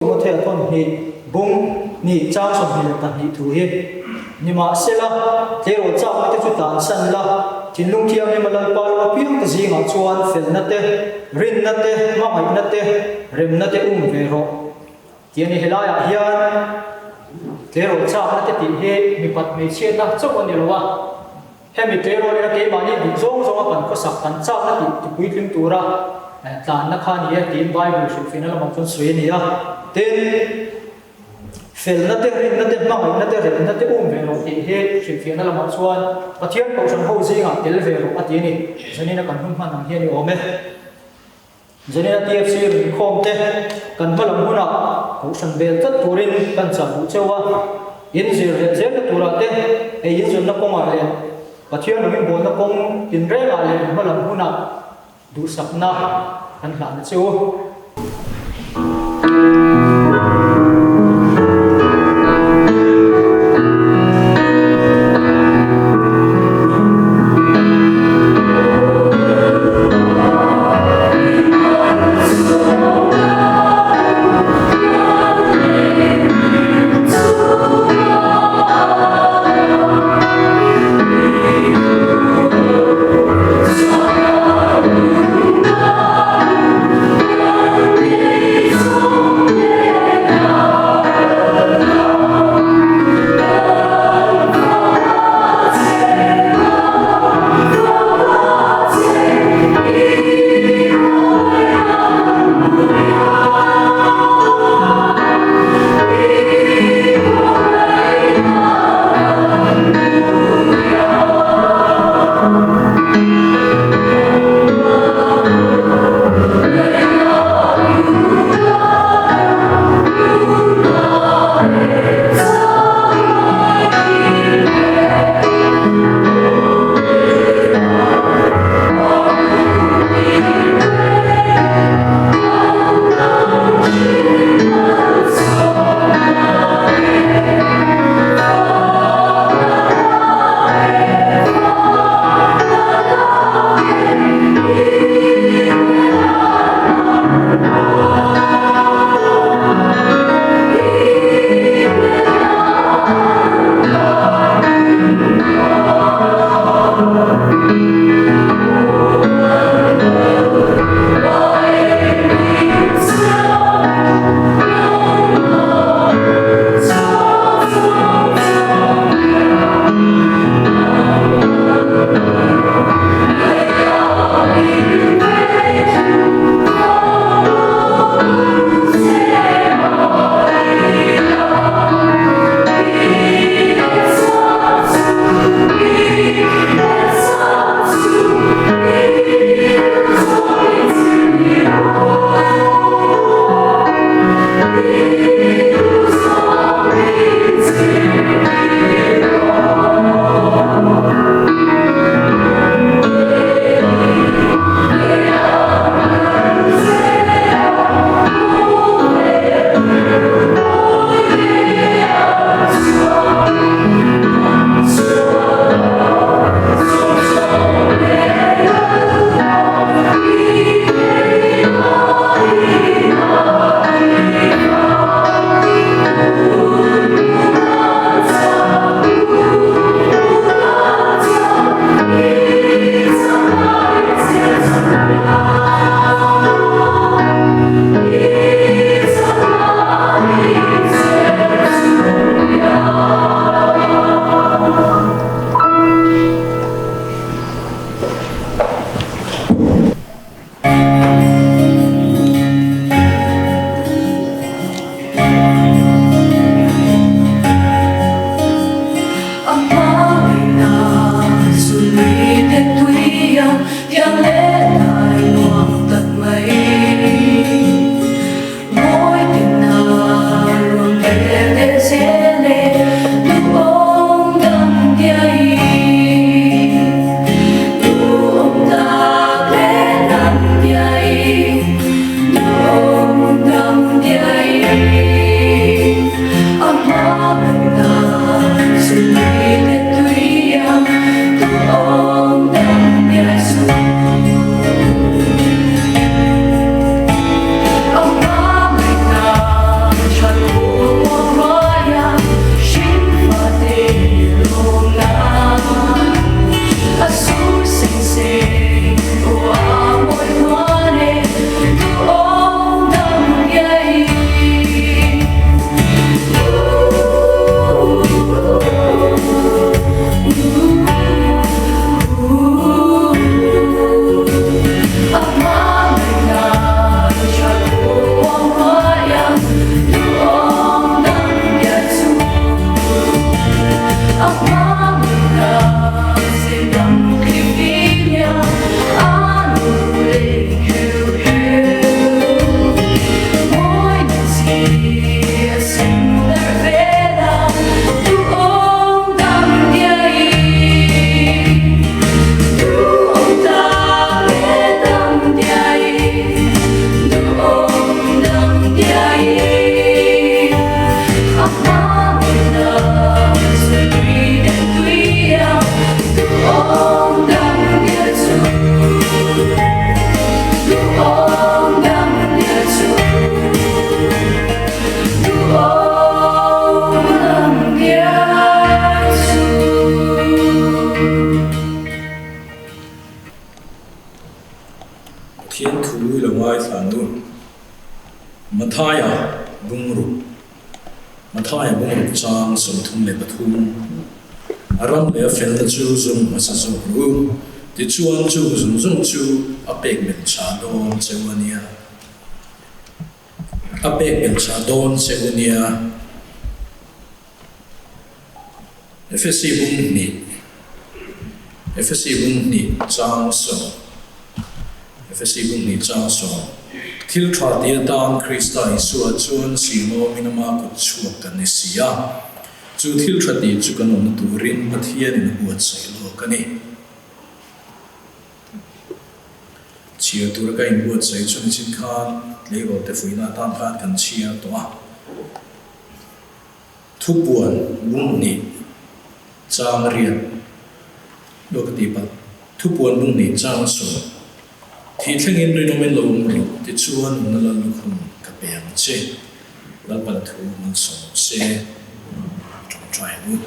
một thể thôn hi bung ni trang sông hi tan hi thu hi ni ma sela te ro cha ma te chu tan san la chin lung thiam ni ma lan pa lo piang te zi nga chuan fel na te rin na te ma mai na te rem na te ve ro tiani helaya hian te ro cha ma te ti he mi pat me chen na chok ani lo wa he mi te ro ni na ke ba ni du zong zong kan ko sak kan cha na ti pui tling tura tan na kha ni ya tin bible shu final ma chon sui ni ya ten fel na te rin na te ma mai na te rem na te ve ro ti he shu final ma chuan pathian ko san ho zinga tel ve ro ati ni zani na kan hum man ang hian ni ome zani na tfc ri khom te kan balam huna ko san bel tat turin kan cha bu chewa in zir he zel na tura te e in zon na ko ma le pathian no min bon na kong tin re la le balam huna du sakna kan hla na chu bung ru ma thai bung ru chang som thum le pathum aram le fel na chu zum ma sa zo ru ti chuan chu zum chu apek men cha don chewania apek men cha don chewania FSC bung ni chang so FSC bung ni chang so thil tha dia dan Krista Isua chuan simo minama ko chuak kan ni sia chu thil tha ti chu kan on turin pathian in buat sai lo kani chia tur ka in buat sai chun chin khan lego te fuina tan khan kan chia to thu buan bung ni chang rian lok ti pa thu buan bung ni chang so thì thằng em rồi nó mới lồng rồi thì chuan nó là lúc không cặp bèn chế là bản thu mình sống xe trong trái luôn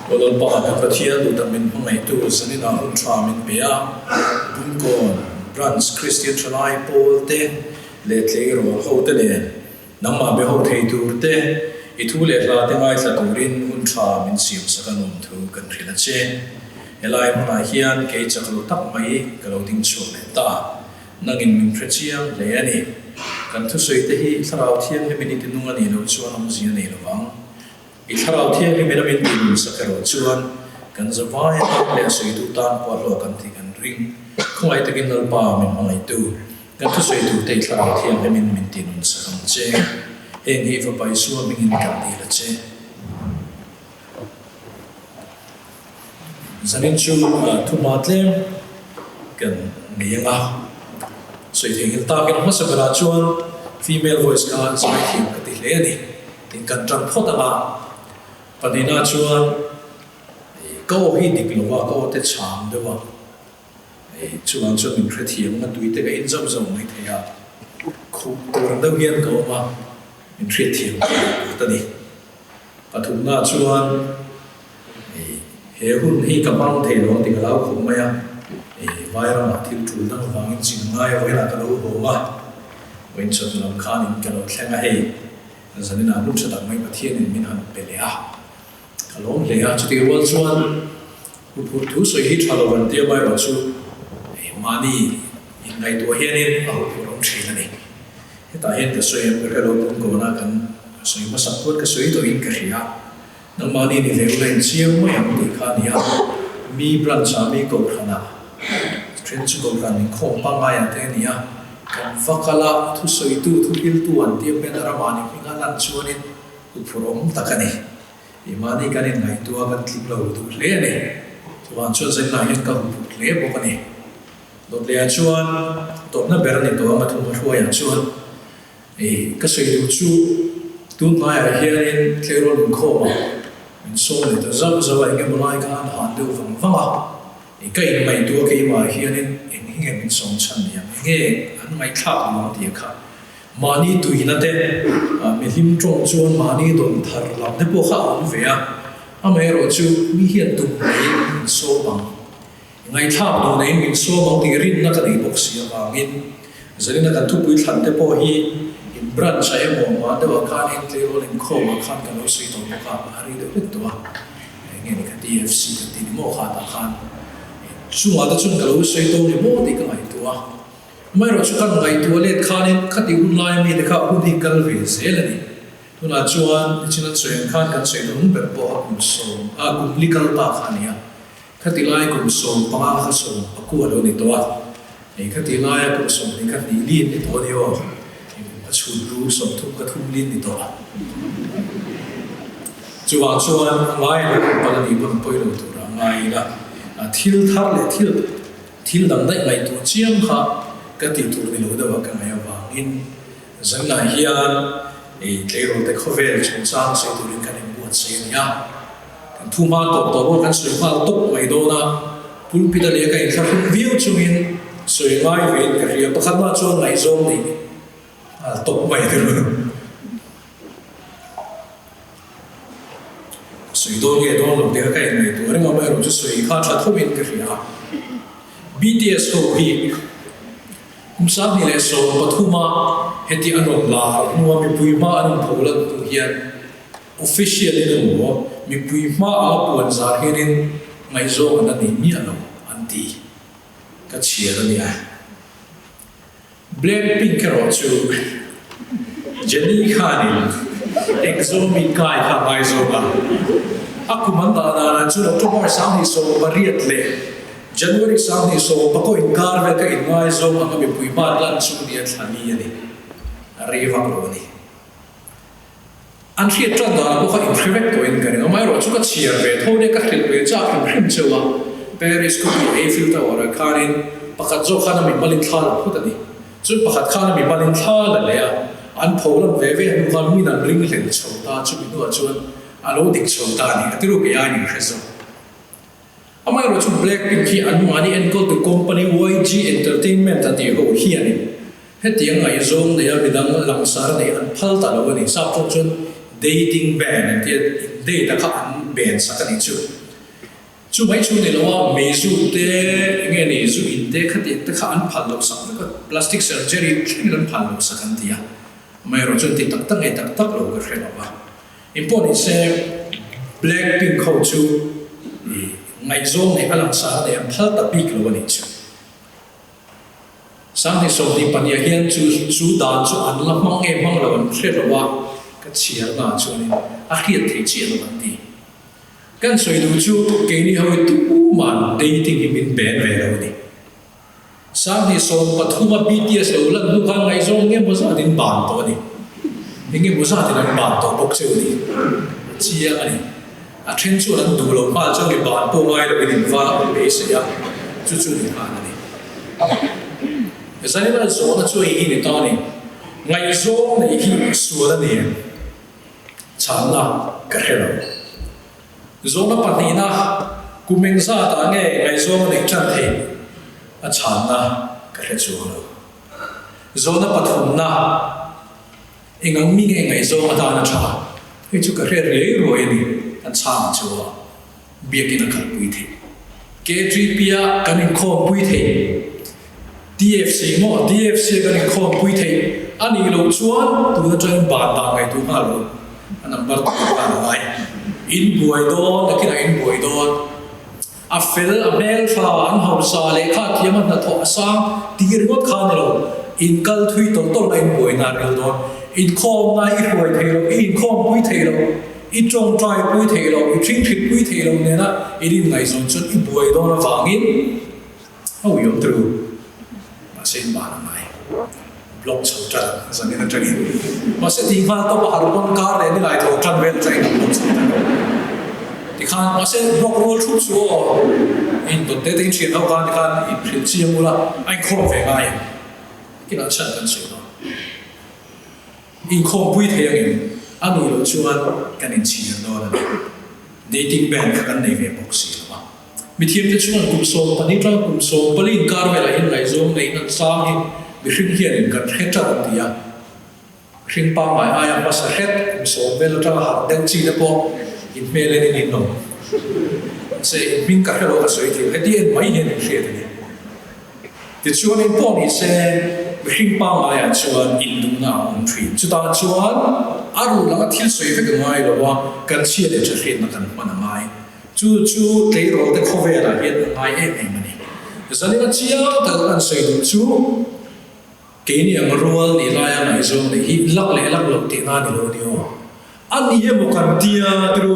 và lần bảo các cái thiên tụ tập mình hôm nay tụ sẽ đi nào tra mình bia cũng còn branch Christian Chennai Paul te lệ lệ rồi hậu te lệ nằm mà bị hậu thầy tụ te ít thu lệ là tiếng ai là tụ rin hun tra mình xỉu sẽ cần ổn thu cần phải là chế Elai mana hian ke chaklo tak mai kalo ding chu le ta nangin min prechiang le ani kan thu soi te hi tharau thian le minute nu ani lo chuan am zia nei lo wang I tharau thian le min min sakaro chuan kan zawai tak le soi tu tan kwa lo kan thi kan ring khoi takin nal pa min mangai tu kan thu soi tu te tharau thian le min tin sakam che heng hi fa pai su min kan ti la che zanin chu thu matlem kan nianga soi thing ta kan ma sabara chuan female voice ka sai thim ka ti le ni tin kan tram phot anga padina chuan ko hi dik lowa ko te cham de wa chuan chu min thre thiam ma tuite ka in zom zom mai theya khu tur da hian ko ma min thre thiam ta ni pathumna chuan he hun hi kamang thei lo ti galau khum maya vai ra ma thil thul dang wangin chin ngai vai la ka lo ho ma wen chot lam khan in ka lo thlenga hei zanina lu chata mai pathian in min han pe le a kalom le a chuti wal chuan pu thu soi hi thalo wan tia mai wa chu mani in ngai to hian in a pu rom thina ni ta hen ka soi em ka lo pun ko na kan soi ma sak pot ka soi to in ka ria nang mani ni leo len chiang mo yang ti kha nia mi bran cha mi ko khana tren chu ko kan ning khom pa nga ya te nia kan fakala thu soi tu thu il tu an ti pe dara mani pinga lan chuanin u phurom takani I mani kan in ngai tu kan tlik lo tu le ne chuan chu zai na yen ka pu le bo kani dot le chuan to na ber ni to ma thu mo ya chuan ka soi tu chu tun mai a hian tlero lung khoma so le ta zam zawa nge mulai ka han de vang vanga kai mai tu ke ma hian in nge min song chan ya nge an mai tha ma ti kha mani tu ina te mi lim trong chuan mani don thar lam de po kha an ve a mai ro chu mi hian tu mai so bang ngai tha do nei min so bang ti rin na ka dei box ya wangin zalina kan thu pui than te po hi in brand sa emo ma de wa kan in tlero len kho ma khan kan lo sei to ka ari de pet to nge ni ka TFC ka ti mo kha ta khan chu ma da chun ka lo sei to ni mo ti ka mai to mai ro chu kan ngai to le khan in khati un lai mi de kha u di kal ve zelani tu na chuan china chen khan kan sei no ber po a kun so a kun likal pa khan ya khati lai kun so pa kha so aku lo ni to khati lai kun so ni khati li ni to ni wa chun ru som thum ka thum lin ni to chuwa chuan ngai le pa ni bang poi lo tu ra ngai la thil thar le thil dang dai mai tu chiang kha ka ti tu ni lo da wa ka mai wa in zang na hian le ro te khovel chung sang se tu rin kan in buat se nia kan thu ma to kan sui ma to mai do na pulpit le ka in thar view chung in sui ngai ve ka ria pakhat ma chuan ngai zom ni top mai được sui do ge do lo de ka nei to ri ma mai ro chu sui kha tha thobin ka ria BTS ho hi kum sa ni le so pathuma heti anon la nuwa mi puima anon pholan tu hian official in mo mi puima a puan za herin ngai zo na ni mi alo anti ka chia ni a Blackpink ro chu Jenny Khanin exo mi kai kha mai zo ba aku manda na chu October sang ni so pariat le January sang ni so pako inkar ve ka ingai zo ang mi puima lan chu ni athani ani reva ro ni an thia tran da ko kha improve to in kan amai ro chu ka chia ve thode ka khil ve cha khim khim chewa Paris ko bi Eiffel Tower karin pakat zo khana mi balin thla phut ani chu pakhat khana mi balin thla la le a an pholam ve ve nu kan mi nan ring len chota chu mi no chuan alo dik chota ni atiru ke ani khrezo amai ro chu Blackpink ki an mani and called the company YG Entertainment ati ho hi ani hetiang ai zong ne ya midang langsar ne an phal ta lo ni sa pho chun dating ban ati date ka an ban sa ka ni chu mai chu ne lo me su te nge ni su in te khati te kha an phal lo sa ka plastic surgery thin ran phal lo sa kan tia mai ro chun ti tak tak ngai tak tak lo ka khre ba important is Blackpink ho chu ngai zong ne alang sa ne an phal ta pi lo ni chu sang ni so di pania hian chu dan chu an la mang e mang lo an khre lo wa ka chia na chu ni a khiat thei chi lo an ti kan soi du chu ke ni hoi tu man dating him in ben ve lo ni sang ni so pathuma BTS lo lan lu kan ngai zong nge mo sa din ban to ni nge mo sa din ban to bok chu ni chia ani a then chu lan du lo pa chu ni ban po ngai lo ni va be se ya chu ni ha ni Zani na zo na chu i ni ta ni ngai zo nei hi su da ni chan na ka helo zo na pa ni na kumeng sa ta nge ngai zo nei chan the a chan na ka he chu lo zo na pa thum na ingang mi nge ngai zo ata na cha he chu ka he re ro ni an chang chu bia ki na khal pui the K3 pia kanin kho pui the DFC mo DFC kan kho pui the ani lo chuan tu na train ba ta ngai tu ha lo number ta ba ngai in buai do na kina in buai do a fel a mel fa an hau sa le kha thiam na tho sa tir ngot kha ne lo in kal thui to to lai buai na rel do in kho ngai i buai the lo in kho pui the lo i trong trai pui the lo i thing thit pui the lo ne na i rin ngai zon chun i buai do na wangin au yom tru sen ba na mai block chau tra zang na tra ni ma se ti kha to ba har kon kar le ni lai tho tran vel chai na block chau tra ti khan ma se block roll thu chu in to te ting chhin ho kan ti khan i phil chi mu la ai kho ve ngai ki na chan kan se no in kho pui the yang ani lo chuan kan in chi do na dating ban ka kan nei ve box si ba mi thiam te chuan kum so pani tra kum so palin kar vela in lai zong nei na sang hi mi hring hian in kan heta tia hring pa mai aya pas het kum so vela tra ha deng chi na po in mele ni no se min ka helo ka soi ti heti en mai hian in hriat ni ti chuan in po ni se mi hring pa mai a chuan in du na on thri chu ta chuan aru la thil soi ve ka ngai lo wa kan chi le cha hriat na kan mana mai chu te ro te khove la hian ai em mani zalina chia ta kan sei du chu ke ni ang rual ni la ya nai zo ni hi lak le lak lo ti na ni lo ni o ani ye mo kan tia tru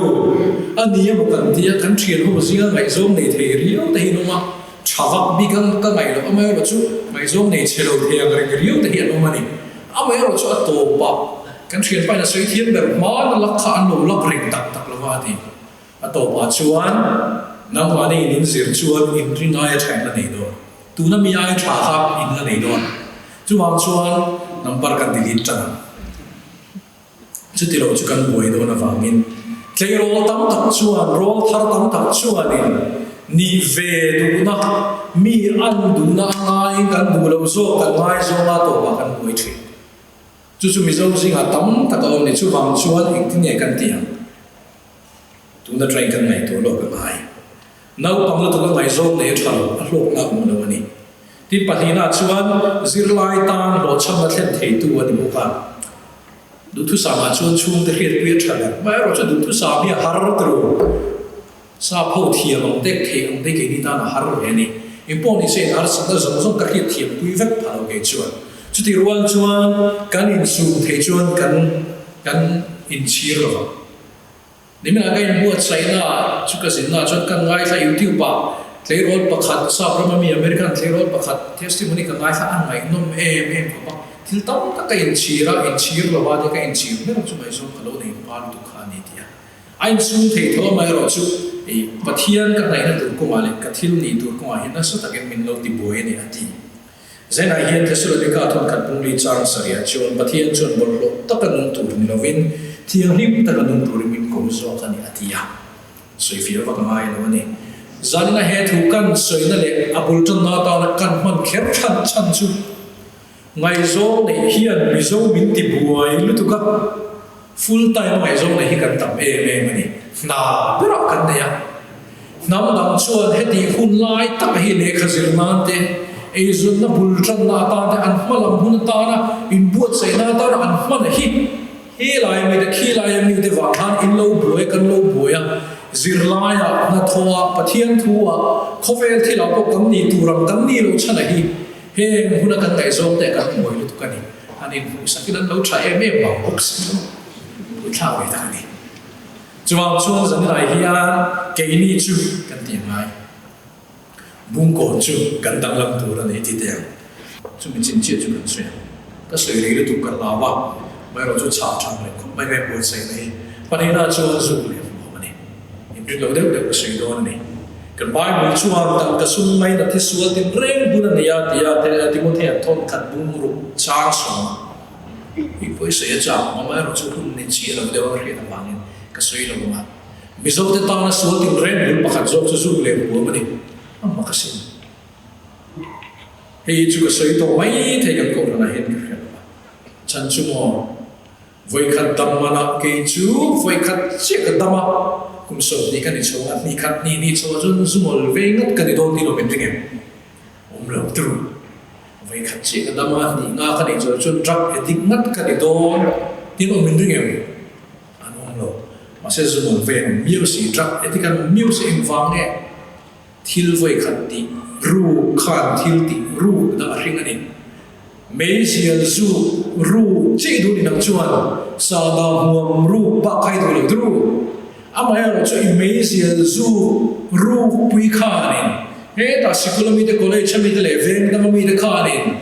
ani ye mo kan tia kan thien ho zia ngai zo nei the ri o te no ma chawak bi kan ka ngai lo amai ro chu ngai zo nei chelo the ang ri ri o te hi no mani amai ro chu to pa kan thien pa na sei thien ber ma na lak kha an lo lak ring tak tak lo wa ti ato pa chuan nam mani in zir chuan in ring ai thai na nei do tu na mi ai tha kha in na nei do chu ma chuan number kan delete chana chu ti lo chu kan buai do na wangin tlei ro tam tak chuan ro thar tam tak chuan in ni ve du na mi an du na ngai kan du lo zo kan ngai zo ma to pa kan buai thi chu mi zo singa tam tak on ni chu wang chuan in ti ne kan tiang tu na train kan ngai to lo kan ai nau pang lo to kan ngai zo ne thalo a hlok na um lo ni tin palina chuan zirlai tang lo chama thlen thei tu ani buka du thu sama chuan chung te khiat pia thana mai ro chu du thu sa mi har tru sa pho thiam ong tek thei ong te ke ni ta na har re ni impon ni se har sa zong zong ka khiat thiam pui vek phalo ke chuan chu ti ruan chuan kan in su thei chuan kan in chir lo ni me ga in buat sai na chu ka sin na chuan kan ngai sa YouTube ba Tlerol pakhat sa Brahmami American Tlerol pakhat testimony ka ngai sa an ngai nom em pa til tam ta ka in chir lo wa de ka in chir me chu mai so khalo nei pa tu kha ni tia ain sum thei tho mai ro chu e pathian ka nai na tu ko ma le ka thil ni tu ko hin na so ta gen min lo ti boy ni ati zena hian te sura de ka thon khat pung li chang saria chon pathian chon bol lo ta ka nun tu ni lovin thiang lim ta ka nun tu min ko zo ka ni atia so if you ever come ai lo ni zanina he thu kan soina le abul ton na ta na kan man kher chan chu ngai zo nei hian mi zo min ti buai lu tu ka full time ngai zo nei hi kan tam mani na pero kan ne ya nam dam chuan he ti hun lai ta hi le khazir man te e zun na bul ton na ta te an malam hun ta na in buat sai na ta an man hi lai mi de khi lai mi de wa han in lo buai kan lo buai zirlaya na thoa pathian thua khovel thila ko kamni turam kamni lo chana hi he huna kan kai zom te ka moi lu tukani anin sakilan lo tha em ba box tha we ta ni chuwa chuan zan lai hian ke ni chu kan ti mai bung ko chu kan dang lam tur ani ti te chu mi chin chi chu kan sui ta sui ri lu tu kan la wa mai ro chu cha chang le ko mai mai bo sai nei panina chuan zu le in lo deuh deuh sui don ni kan Bible chuan tam ka sum mai na thi sual tin reng bun ani ya te Timothy thon khat bung ru cha so i poi se cha ma mai ro chu kun ni chi lo deuh ri ta mangin ka sui lo ma mi zo te ta na sual tin reng bun pakhat zo chu zu le bu ma ni amma ka sin hei chu ka sui to mai the kan ko na hen ka chan chu mo voi khat dam mana ke chu voi khat che ka dama kum so ni kan ni chong ni khat ni cho jun zumol ve ngat kan ni don ti lo ben tingem lo tru ve khat che ka dama ni nga kan ni cho chun trak etik ngat kan ni don ti lo ben tingem an lo ma se zumol ve miu si trak etik kan miu si ing wang ne thil voi khat ti ru khan thil ti ru da ring ani mei sial zu ru che du ni nang chuan sa da huam ru pa khai du lo tru amaya ro chu imazia zu ru pui khanin he ta sikulami de college chami de le veng da mi de khanin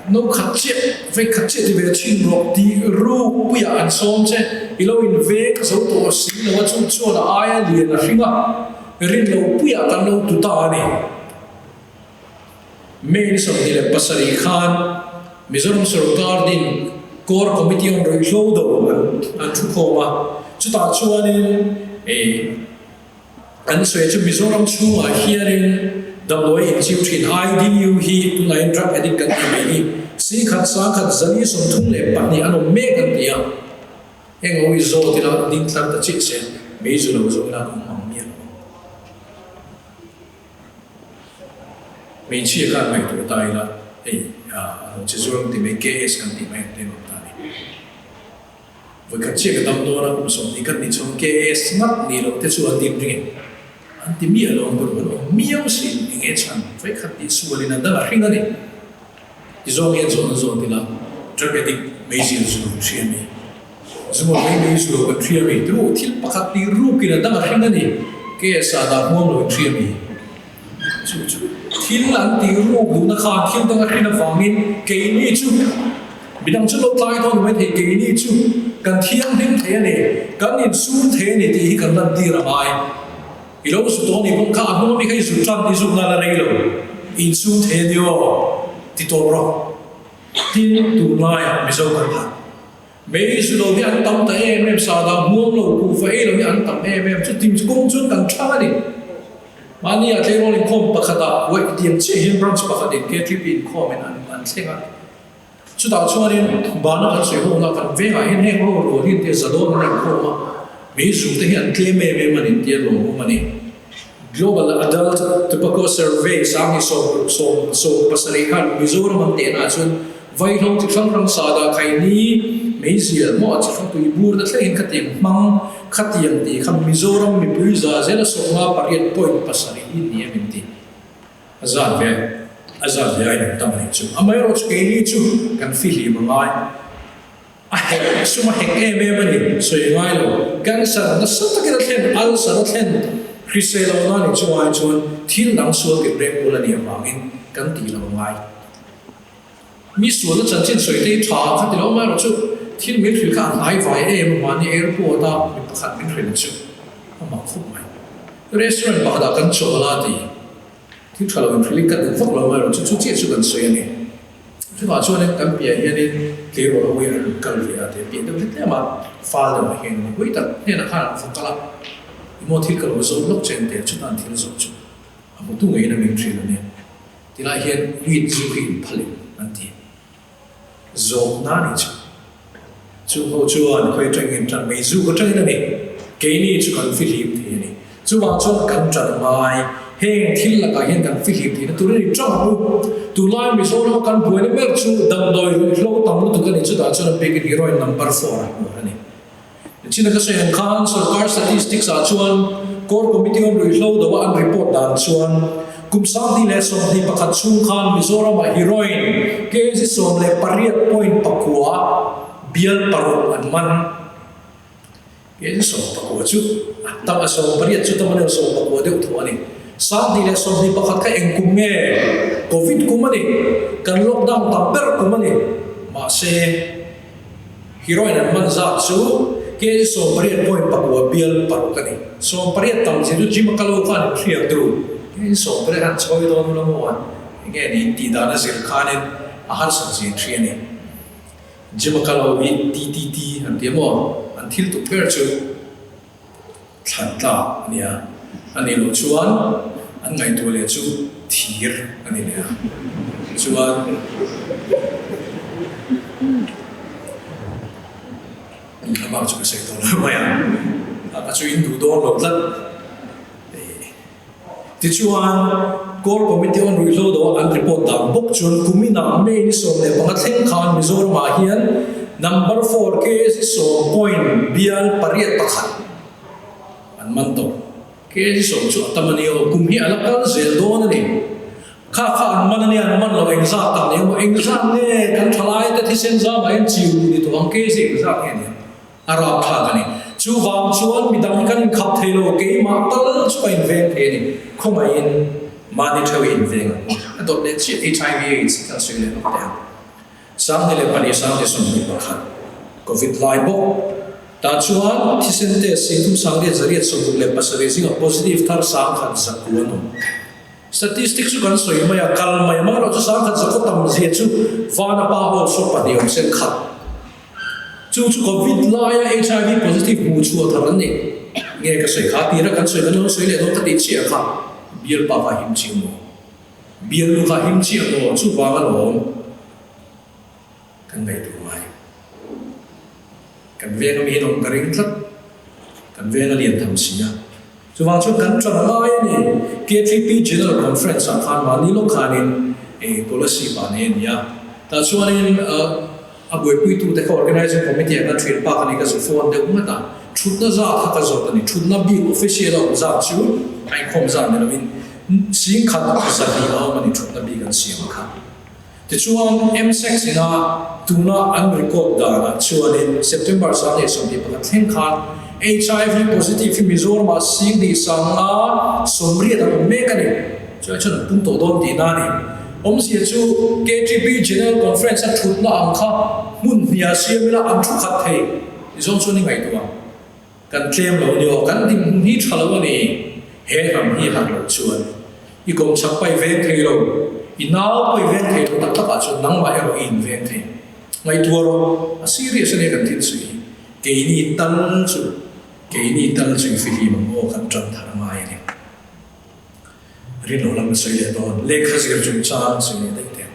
no khatche ve khatche de ve chin ro di ru pui an som che ilo in ve so to si no chu chu na aya li na ringa rin lo pui kan lo tu ta ni main so de le pasari khan Mizoram Sarkar din core committee on roi do an thu khoma chu ta chuanin an soi chu Mizoram chu a hiarin dawloi in chiu thin IDU hi tu nai drug addict kan ti hi si khat sa khat zali som thung le pa ni anom me kan tia eng oi zo ti la ding tlar ta chi se me zu lo zo na ko mang mi me chi ka mai tu tai la chỉ dùng thì mấy cái sản phẩm này lên một tani với các chiếc tấm đó là cũng sống thì các những trong cái smart này là cái số tìm riêng anh tìm miêu là ông bố miêu xin nghe chăng với các cái số này là đã riêng này thì do nghe rồi thì là cho cái định mấy gì rồi chuyện này rồi mấy gì rồi chuyện này rồi thì bắt các cái rú kia là đã riêng này cái sao đã mua rồi chuyện này thiên lan ti ru du na kha thiên ta khin na wangin ke ni chu bidang chu lo tlai thon me the ke ni chu kan thiang dim the ne kan in su the ne ti hi kan lan ti ra mai i lo su to ni bong kha mo mi khai su chan ti su na la rei lo in su the dio ti to ro tin tu lai mi so kan ha me su lo mi an tam ta em sa da mo lo ku fa e lo mi an tam em chu tim kong chun kan tha ni mani a tlero in khom pakhata wai tiam che hin branch pakhat in ke trip in khom an senga chu ta chuanin bana kan sei ho na kan ve ga hin he ho ro hin te zado na khoma me zu te hian tle me me manin te lo ho mani Global Adult Tobacco Survey sang so pasari khan Mizoram ang tena chun vai long tikang rang sada kai ni meizia mo tikang tu ibur na tlain katim mang khatiang ti kham Mizoram mi puiza zela songa pariat point pasari ni aminti azan ve ai tamani chu amai ro chu ni chu kan fili mangai ai suma hek mani so ngai lo kan sa na sa ta kira al sa thlen Christelo na ni chuan thil nang sual ke brek bola ni amangin kan ti lo ngai mi sual chan chin soi te tha kha ti lo ma ro chu thil mi thil kha lai vai ma ni airport da mi pakhat min thil chu ama khu mai restaurant ba da kan cho la ti thil thalo in thil ka den fok lo ma ro chu che chu kan soi ni chu ba chuan kan pia ya ni ke ro wi ar kal vi ate pi de te ma fa da ma hen ni wi ta ne na kha fok kala mo thil kal zo blockchain te chutan thil zo chu amu tu ngai na min thil ne tila hian wi zu hi phale anti zo na ni chu ho chuan khoi tang in tang mai zu ko tang na ni ke ni chu kan philip the ni chu wa chu kan tang mai heng thil la ka hian kan philip the na tu ni chang lu tu lai mi so lo kan buai mer chu dam doi lo tam lu tu kan chu da chu na pe ki hero number 4 ani China ka sayan khan sarkar statistics a chuan core committee on rehlo dawa an report dan chuan kumsang di lesson di pakhat chung khan Mizoram a heroin ke si som le pariat point pakua bial paru an man ke si som pakua chu tam asom pariat chu tam ne som pakua de uthu ani sang di lesson di pakhat ka engkum nge covid kumani kan lockdown tamper kumani ma se heroin an man za chu ke so pariat point pakua bial paru kani so pariat tam jiru jim kalo khan thriak dru ke so pariat choi do nu lamu an ke ni ti dana zil khanin ahar sa ji thriani jim kalo wi ti an demo an thil tu per chu thanta ania ani lo chuan an ngai tu le chu thir ani le chuan Abang juga saya tahu lumayan. Apa cuy itu doang loh kan? Tijuan core committee on rehlo doang an report dah. Buk cuy kumi nak me ini soalnya pengatin kan Mizoram mahian number 4 case so point bial pariat pakhat. An mantap. Case so cuy tamani o kumi alak kan zel doang ni. Kha an mana ni an man lo exam tak ni. Exam ni kan thalai tapi senza main ciu ni tu ang case exam ni. Arab thagani chu wang chuan midang kan khap thelo ke ma tal chu in veng the ni khomai in mani thau in veng adot le chi HIV AIDS kan sile no ta sam le pani sam de sum ni pakhat covid lai bo ta chuan thisente sintum sang de zariat sum le pasare sing positive thar sang khan sakuano statistics kan soi maya kal maya ma ro chu sang khan sakot tam je chu vana pa ho so pa de sen khat chu covid la ya HIV positive mu chu tharan ni nge ka soi kha tira kan soi kan lo soi le do ta ti chi kha bial pa ka him chi mo bial lu ka him chi mo chu wa ga lo kan bai tu mai kan ve mi no ka ring thlat kan ve na lian tham sia chu wa chu kan tra mai ni K3P general conference a khan ma ni lo khanin e policy ba ne ya ta chuanin aboi pui tu te organizing committee na thil pa kani ka so phone de umata thutna za tha ka zot ni thutna bi official of za chu ai khom za ne min sing khat sa ni a mani thutna bi kan siam kha te chuan M6 ina tuna an record da na chuan in September sa ne so bi pa theng khan HIV positive Mizoram sing di sanga somri da me kani chu chu pum to don di na ni om sia chu K3P general conference a thutna ang kha mun nia siamila am thu khat thei izong chu ni ngai tu kan claim lo ni o kan dim ni thalo ni he ham hi hak lo chuan I kom chak pai ven thei lo I naw pai ven thei lo tak tak a chu nang ma ero in ven thei ngai tu ro a serious ne kan tin sui ke ni tan chu fi hi mo kan tran thar mai ni rin lo lam soi le don le khazir chu chan sui ne dai te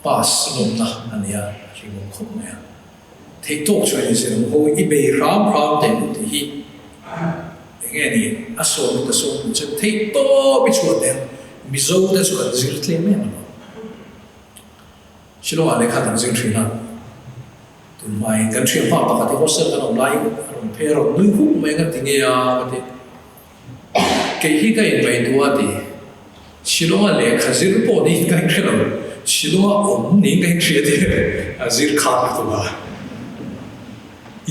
pas lom na ania ri mo khom ne thei tok choi ni se mo I be ram te hi nghe ni asom ta som chu thei to bi chu den mizo ta chu kan zil tle me ma shilo ale kha kan zil thina tu mai kan thia pa pa ka ti hosel kan online rom phe rom nui hu me kan ti nge ya ka ti ke hi ka in bai tu ati shilo ale kha zil po ni ka khelo shilo om ni ka thia ti azir kha tu ba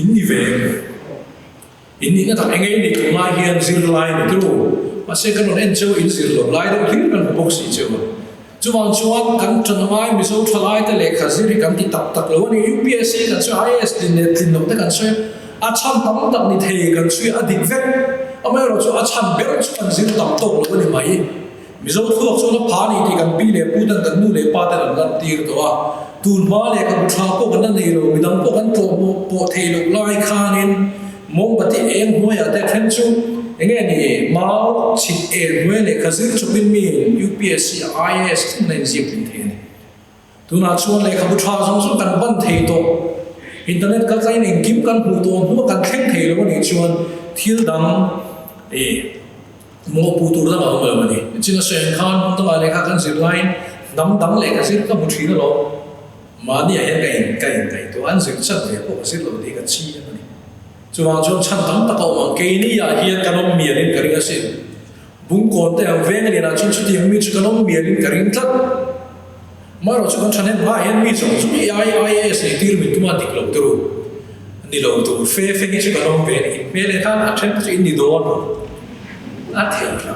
inni ve inni na ta engai ni tu mai hian zir lai ni tu ma se kan on en chu in zir lo lai do thing kan box si chu chuan chuan kan tran mai mi so thalai ta le khazir kan ti tak tak lo ni UPSC kan chu IS din ne tin no ta kan chu a chan tam tak ni thei kan chu a dik vek amai ro chu a chan ber chu kan zir tam tok lo ni mai mi so thu chu na pha ni ti kan pi le pu dan kan nu le pa ta lan tir to a tun ma le kan tha ko kan nei ro mi dang ko kan to mo po thei lo lai khanin mong bati eng hoya ta khen chu nghe ni mau chit nuôi le khazir chupin mi UPSC IS nên diệt bình thế tu na chuan le khabu tha song song kan ban thei to internet ka kai ning kim kan hu to hu kan khen thei lo ni chuan thil dam mo pu tur da ma ma ni china sen khan to ma le kha kan zir line dam dam le ka zir ka mu thina lo ma ni ya kai to an zir chat le ko zir lo de ka chi ni chuan chuan chan tam ta ko ma ke ni ya hian kanom mialin karing ase bung kon te ang veng ni na chun chu ti mi chu kanom mialin karing tlat ma ro chu kan chanen ma hian mi chu IS ni tir mi tu ma dik lo tru ni lo tu fe ni chu kanom ve ni me le khan a chen chu in ni don a the la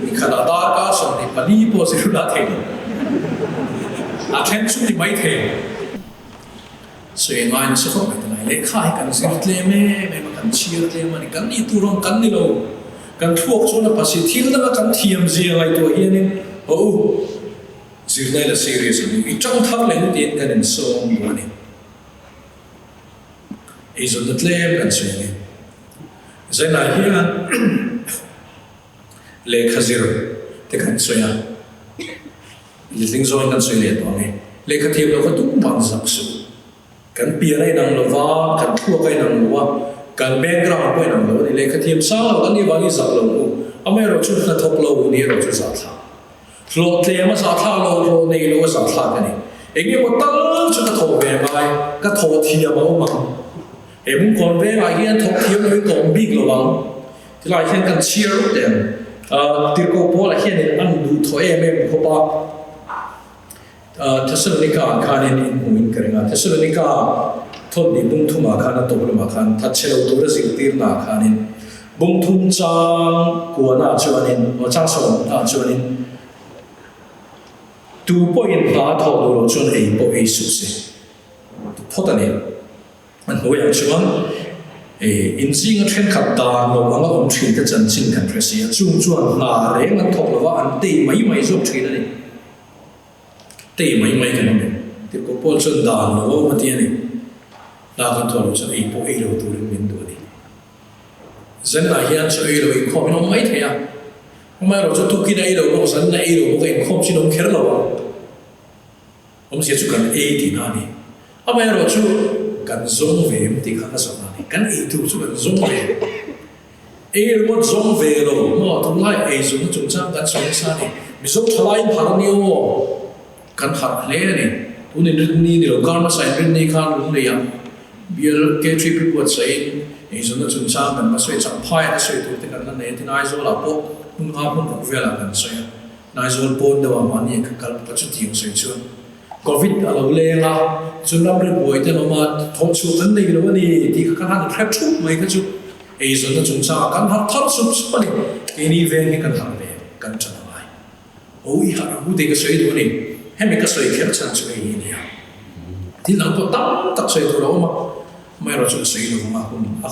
ni khana da ka som ni pali po se la the a chen chu ni mai the so in line so ko le khai kan zir tle me kan chir tle mani kan ni turon kan ni lo kan thuak chu na pasi thil da kan thiam zia lai to hianin o zir nei la serious ni I chang thak le ni tin kan in so mani e zo da tle kan se ni zaina hian le khazir te kan so ya li ling zo kan so le to ni le khathiam lo ka tu bang zak su kan pia nei nang lova kan thua kai nang lova kan background kai nang lova ni le khathiam sa lo kan ni wangi zak lo mu amai ro chu na thop lo ni ro chu sa tha lo tle ma sa tha lo nei lo sa tha ka ni engi mo tal chu na tho ve mai ka tho thia ma ma e mun kon ve ma hian tho thia lo kong big lo wang ti lai hian kan cheer dem tir ko po la hian an du tho em ko pa Thessalonica khanin in humin karinga Thessalonica thon ni bung thuma khana to ma khan thachelo to ra sing tir na khanin bung thum chang kuana chuanin o chang som ta chuanin 2.8 tho do chun ei po ei su se photani an ho yang chuan in sing a thren khat da no anga om thin ta chan chin kan presia chung chuan na re ngan thok lawa an te mai zok thina ni te mai kan ne ti ko pol chun da no ma ti ni la kan thol chun ei po ei lo tu rin min do ni zan na hian chu ei lo ei khom no mai the ya mai ro chu tu ki nei lo no san na ei lo ko ei khom chin om kher lo om se chu kan ei ti na ni a mai ro chu kan zong ve ti kha ka so na ni kan ei tu chu kan zong ve ei lo zong ve lo mo tu lai ei zong chu chang kan so sa ni mi zo thalai phar ni o kan khat le ni uni ni lo karma sai rin ni khan lu le yang bial ke tri pi pot sai ei zo na chung chang kan ma soi chang phai na soi tu te kan na ne tin ai zo la po mun ha mun ko vela kan soi nai zo pon da ma ni ka kal pa chu ti soi chu covid alo le la chu lam ri boi te no ma thom chu kan nei lo ni ti ka kan han prep chu mai ka chu ei zo na chung chang kan har thar su pa ni ke ni ve ni kan ha ve kan chan mai oi ha hu de ka soi do ni hemi ka soi kher chan chu ei ni ya tin lang ko tam tak soi to lo ma mai ro chu soi lo ma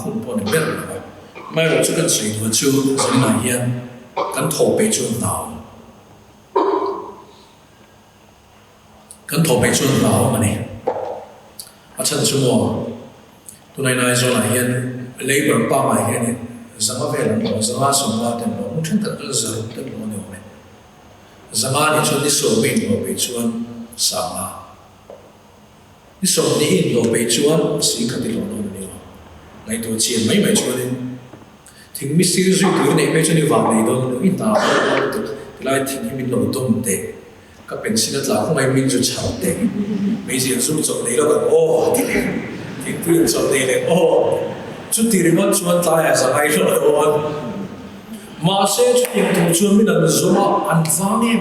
hun po ni ber la mai ro chu kan soi do chu sin na hian kan tho pe chu nao kan tho pe chu nao ma ni a chan chu mo tu nai nai zo la hian labor pa ma hian zama ve la mo zama so ma ten lo mu chen ta tu zaru ten lo ne me zama ni chu ni so be lo be chuan sa ma ni so ni in lo be chuan si ka ti lo no ni ngai to chien mai chuan thỉnh mi sir zui tu nei pe chani wa nei don in ta lai thỉnh hi min lo tom te ka pencil at la ko mai min ju chau te mi ji zu zo nei lo ka o ti le thỉnh tu zo nei le o chu ti ri ngon chuan ta ya sa ai lo on ma se chu ti tu chu min an zo ma an wang e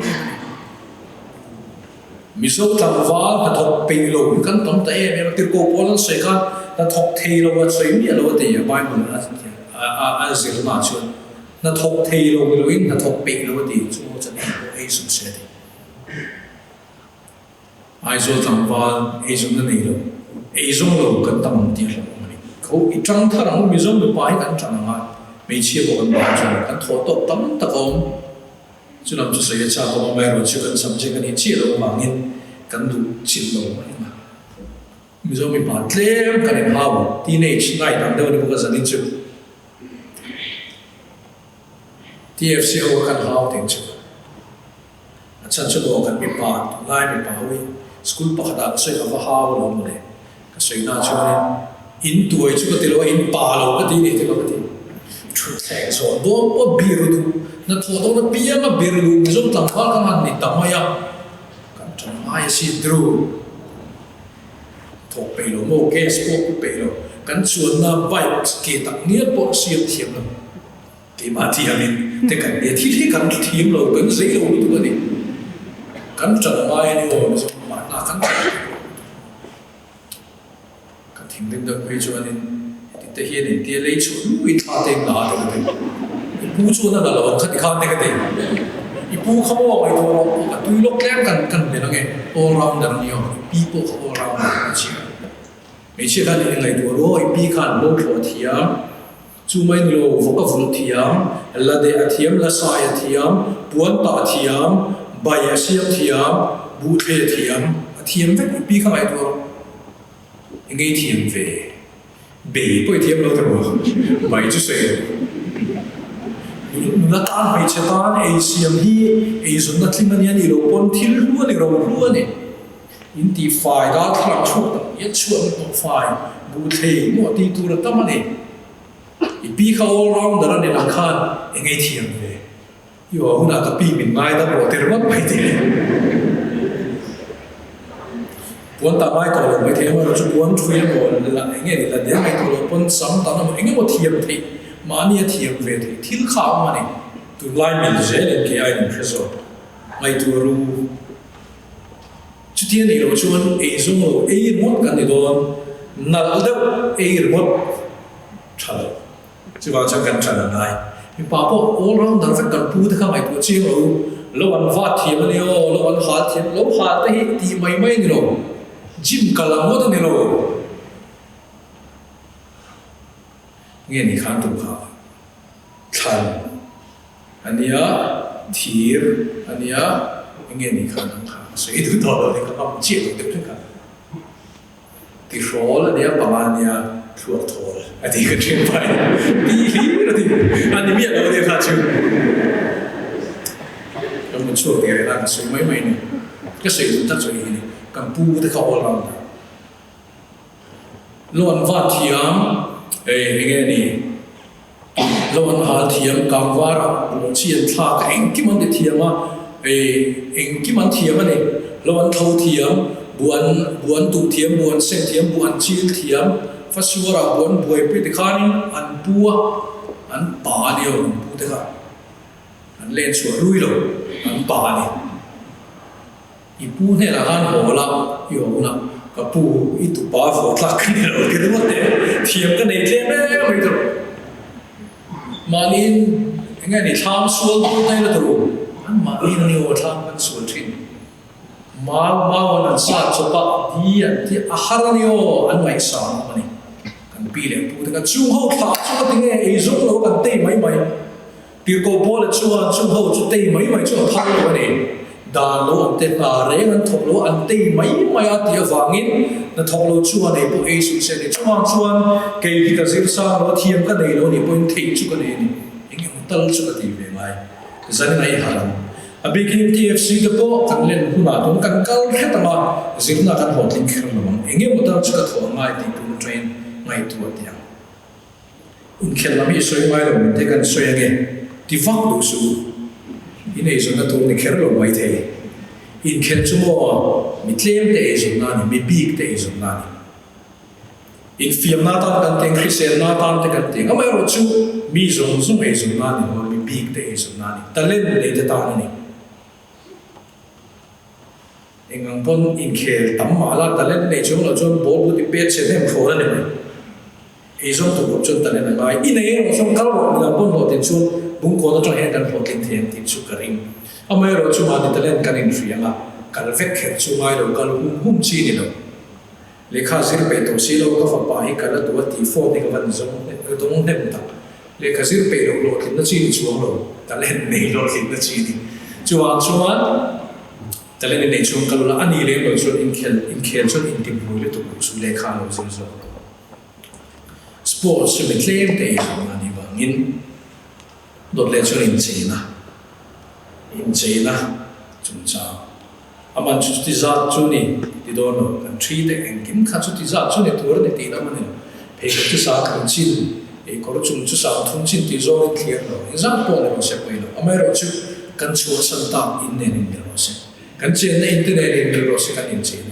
mi so tlang wal ka thok pe lo kan tom ta e me ti ko polan se kan ta thok thei lo wa sei mi lo te ya bai mun a zil ma chuan na thok thei lo lo in na thok pe lo ti chu cha ni ai sum se ti ai zo tlang wal ai zum na nei lo ai zum lo kan tam ti lo ni ko I tang tha rang mi zum lo pa hi kan tang nga me chi bo kan ba chu kan tho to tam ta kom chu nam chu se ya cha ko ma ro chu kan sam che kan hi chi lo ma ngin kan du chin lo ma ni ma mi zo mi pa tlem kan in hawo teenage night ang daw ni ko sa ni chu TFCO kan hawo ting chu chan chu lo kan mi pa lai mi pa hui school pa khada soi ka hawo lo mo le ka soi na chu ne in tuai chu ka ti lo in pa lo ka ti ni ti lo ka ti chu thai so do po bi ru tu na tho do na pi ma bi ru mi zo tang ha kan han ni ta ma ya kan chan mai si dru thok pe lo mo ke sport pe lo kan chuan na vibe ke tak nia po siam thiam lo ke ma thi amin te kan ne thi kan thiam lo kan zei lo tu ni kan chan mai ni o so ma na kan kan thing den da pe chuan in te hi ni te lei chu ui tha te na de te pu chu na la lo khat khan te ka te I pu khawo ai to ka tui lok klem kan le nge all round ni yo people all round chi me chi kan ni lai to ro I pi khan lo thlo thiam chu mai ni lo voka vul thiam la de athiam la sa ya thiam puan ta thiam ba ya siam thiam bu the thiam athiam ve pi khan ai to ngai thiam ve be poi thiam lo to mai chu se na tan mai chetan asian hi asian na tling ani lo pon thil lu ani ro lu ani in ti fai da thla chu ta ye chuan to fai bu thei mo ti tu ra tam ani I pi kha all round da ni na khan ngai thiam ve yo huna ka pi min mai da pro ter ma pai ti puan ta mai ko lo mai thiam ro chu puan thui mo la nge ni la de mai to lo pon sam ta na nge mo thiam thei ma ni thiam ve thei thil kha ma ni tu lai min je le ke ai ni preso mai tu ru chu tian ni lo chuan e zo lo e mot kan ni don nal da e mot thal chu wa cha kan thal nai mi pa po all round da fa kan pu ta kha mai tu chi lo an va thiam ni o lo an ha thiam lo ha ta hi ti mai mai ni lo jim kala mo da ni lo nghe ni khan tu kha than ania thir ania nghe ni khan kha so I du to lo ni ka am chi lo te kha ti rol ania pa ania thuak thol ati ka thin pai ti hi ro ti ani mi lo ni kha chu kam mo chu ti re na so mai mai ni ka sei tu ta so ni kam pu te kha all round lo an va thiam nghe ni lo an hal thiam kam wara lo chian thla ka eng ki man de thiama eng ki man thiam ani lo an thau thiam buan tu thiam buan se thiam buan chil thiam fasiwara buan buai pe te khani an bua an pa ni o pu te kha an len chu rui lo an pa ni I pu ne la han ho la yo na ka pu I tu pa fo tlak ni lo ke mo te thiam ka nei tle me mai to manin nge ni tham sual tu dai la to an ma ni ni o tham kan sual thin ma an sa cho pa di an ti a har ni o an mai sa ma ni kan pi le pu ta chu ho tha chu ka tinge e zo lo kan te mai pi ko bo le chu ho chu te mai chu tha lo ni da lo te ta re an thok lo an te mai a ti awangin na thok lo chu ne po e su se ni chuan ke ki ka zil sa lo thiam ka nei lo ni point thei chu ka nei ni eng tal chu ka ti ve mai zan nai halam a big TFC de po kan len huna ton kan kal khet ma zil na kan hot link kham lo eng mo tal chu ka tho ngai ti pu train ngai tu atia in khel lami soi mai lo min te kan soi age ti vak lu su in ei zona tu ni kher lo mai the in khel chu mo mi tlem te ei zona ni mi big te ei zona ni in fiam na tan kan teng christian na tan te kan teng amai ro chu mi zong zong ei zona ni mo mi big te ei zona ni talen le te ta ni engang pon in khel tam ma la talen nei chu lo chon bol bu ti pe che nem kho la ni ei zong tu chon talen na mai in ei ro song kal ro la pon lo tin chun bung ko to he kan ho tin thiam tin chu karing amai ro chu ma ni talen kan in fiam la kal vek khet chu mai lo kal hum chi ni lo lekha zir pe to si lo ka fa pa hi kala tu ti fo ni ka van zong ne to mong nem ta lekha zir pe lo lo kin na chi ni chuang lo talen nei lo kin na chi ni chuan talen nei chung kalula ani le lo chu in khel chu in tim ru le tu su lekha lo zin zo sports chu me tlem te ani bangin dot le chu in china chung cha aman chu ti za chu ni ti do no kan thi te en kim kha chu ti za chu ni tur ni ti na man ne pe ka ti sa kan chin e ko chung chu sa thung chin ti zo ni clear lo example le se pe lo amai ro chu kan chu san ta in ne ni lo se kan chen na internet ni lo se kan in chen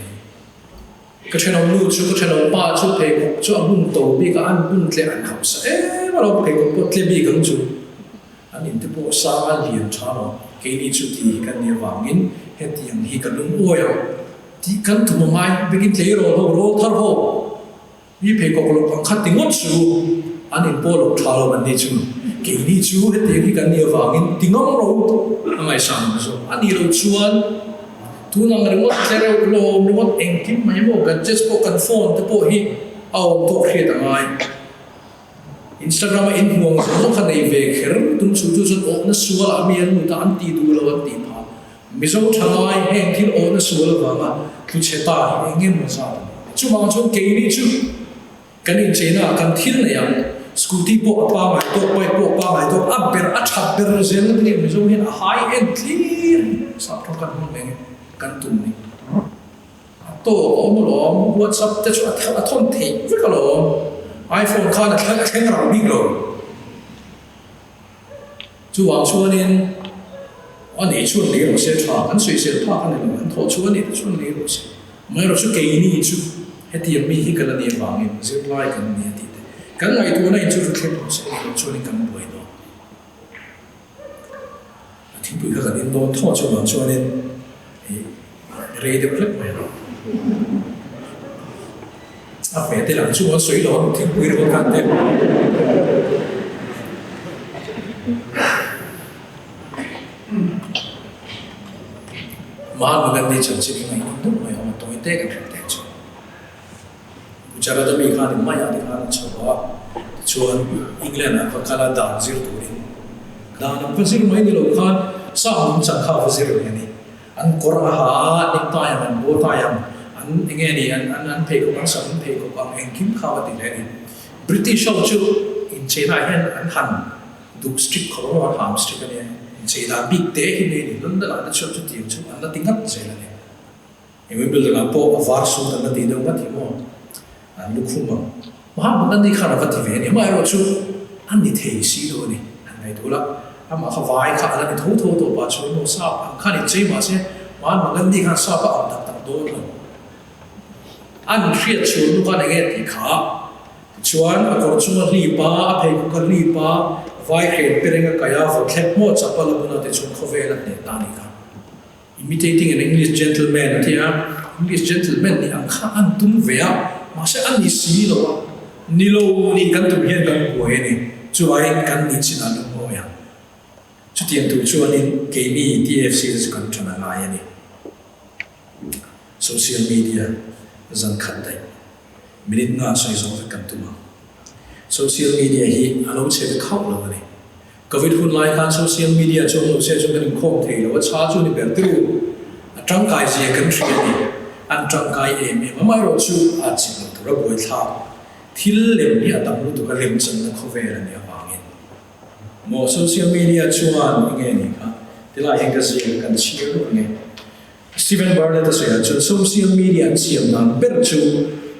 ka chen au lu chu ka chen au pa chu pe ko chu abun to bi ka an bun tle an hau sa e ma lo pe ko po tle bi kan chu an in te po sa an lian cha lo ke ni chu ti kan ni wangin heti yang hi kan lung oya ti kan tu mai begin tle ro thar ho ni pe ko lo kan khat tingot chu an in po lo tha lo man ni chu ke ni chu heti hi kan ni wangin tingom ro amai sang so an ni lo chuan tu nang remote tle lo remote engkim mai mo kan just ko kan phone te po hi au to khre ta mai Instagram in huang so khan nei ve kher tum chu chu o na sual amian mu ta an ti du lo ti pha mizo thangai heng thil o na sual wa ma ku cheta engem ma sa chu ma chu ke ni chu kan in chena kan thil na yang scooty po pa mai to pai po pa mai to aber a thap ber zel ni mizo hin a high end clear sa to kan mun me kan tum ni to o mo lo WhatsApp te chu a thon the ve ka lo iPhone khan theng ra big lo chu wang chuan in ani chuan le ro se tha kan sui se tha kan lo tho chuan ni chuan le ro se mai ro chu ke ni chu heti mi hi kan ni wang in zir lai kan ni ti kan ngai tu na in chu khlep se chuan in kan boi do thi pui ka kan in do tho chu wang chuan in re de khlep mai a fe te lang chu mo sui lo thi pui ro kan te ma magan ni chan chi ngai tu mai ho to te ka te chu gujarat mi khan ma ya de khan chwa chuan England a kala dan zir tu rin dan a zir mai ni lo khan sa hum cha kha zir ni an kor ha nik ta ya man bo ta ya an nge ni an pe ko an sa an pe ko ang eng kim kha wa ti le ni British show chu in China hen an han duk strict ko wa ham strict ni China big te hi ni lon da la chu chu ti chu an la tingat se la ni e we bil da po var su da na ti do ma ti mo an lu khu ma ha ma ni khana ka ti ve ni ma ro chu an ni thei si lo ni an ngai tu la ama kha vai kha la ni tho to ba chu no sa kha ni chei ma se ma ma ni kha sa ba am tak do lo an khriat chu lu ka ne ti kha chuan a kor chu ri pa a phei ko ka ri pa vai khet perenga kaya fo khet mo chapal buna te chun khove la ne ta ni ka imitating an English gentleman tia English gentleman ni ang kha an tum ve a ma se an ni si lo ni lo ni kan tu hian kan ko he ni chu ai kan ni china lo mo ya chu tian tu chuan in ke ni TFC kan thana la ya ni social media zan khat dai minute na soi zo kan tu ma social media hi alo che khau lo ni covid hun lai khan social media chu lo se chu kan khom thei lo cha chu ni ber tu atang kai je kan thri ni an tang kai e me ma ro chu a chi lo tu ra boi tha thil lem ni atam lu tu ka lem chan na khove la ni awangin mo social media chuan nge ni kha tila heng ka se kan chi lo ni Stephen Bartlett says social media and CM nan ber chu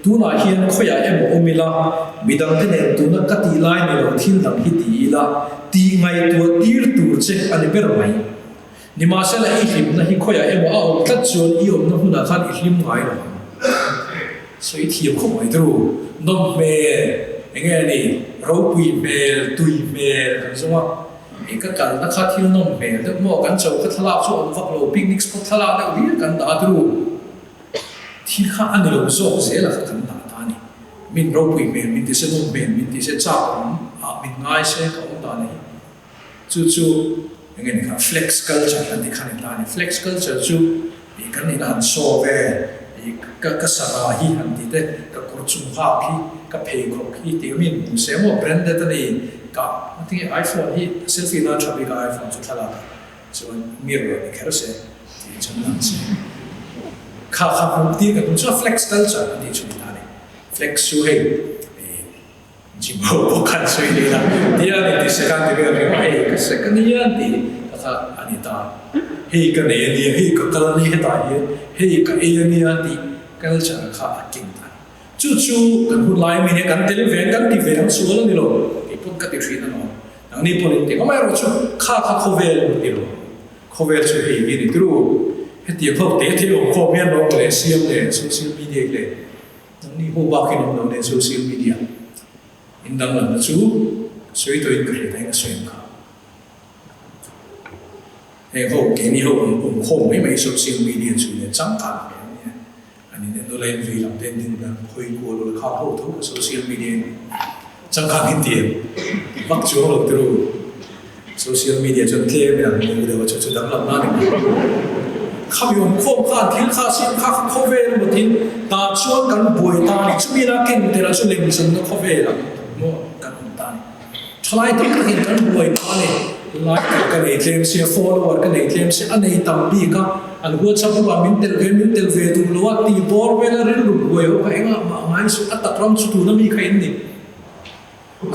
tu na hian khoya em omila midang te nen tu na kati lai ni lo thil dang hi ti la ti ngai tu tir tur che ani ber mai ni ma sala I hlim na hi khoya em a om tat chon I om na huna khan I hlim ngai lo so I thiam kho mai tru nom me enge ni ro pui me tui me kan so wa I ka kal na kha thil nom me de mo kan chau ka thala chu om vak lo picnic spot thala na wi kan da tru thil kha ani lo zo se la kan da ta ni min ro pui me min ti se nom me min ti se cha om a min ngai se ka om da ni chu chu enge ni ka flex culture kan ti khan ta ni flex culture chu I kan ni han so ve ka sara hi han ti te ka kur chung ha phi ka phei khok hi ti min se mo branded ni ka ti iPhone hi selfie na chabi ka iPhone chu thala so mirror ni khero se ti chum lang se kha hum ti ka chu flex culture ni chu ta ni flex chu he jimbo ko kan so ni la dia ni ti se kan ti ri ai ka se kan ni ya ti ka anita hei ka ne ni hei ka kal ni he ta hi hei ka e ni ya ti culture kha king ta chu chu kan hu lai mi ne kan tel ven kan ti ven su lo ni lo I put ka ti thri na no nang ni pon ti ko mai ro chu kha khovel ni lo khovel chu hei ni tru he ti phok te the lo kho mian lo le siam le social media le nang ni ho ba ki no le social media in dang la chu soi to in kre dai na soi ka he ho ke ni ho ho mai social media chu le chang ka ani ne no lai vi lam den ding dan khoi ko lo kha ho to social media chang ka hin ti bak chu lo tru social media chon the me an mo de chu chu dang lam na ni kham yon khom kha thil kha sim kha kho ve mo tin ta chuan kan boi ta ni chu mi la ken te la chu lem san no kho ve la mo kan ta ni thlai to ka hin kan boi ta ni like ka nei tlem se follower ka nei tlem se anei tam bi ka an hu cha bu min tel ve tu lo wa ti bor ve la rin lu boi ho ka enga ma ngai su atak ram chu tu na mi kha in ni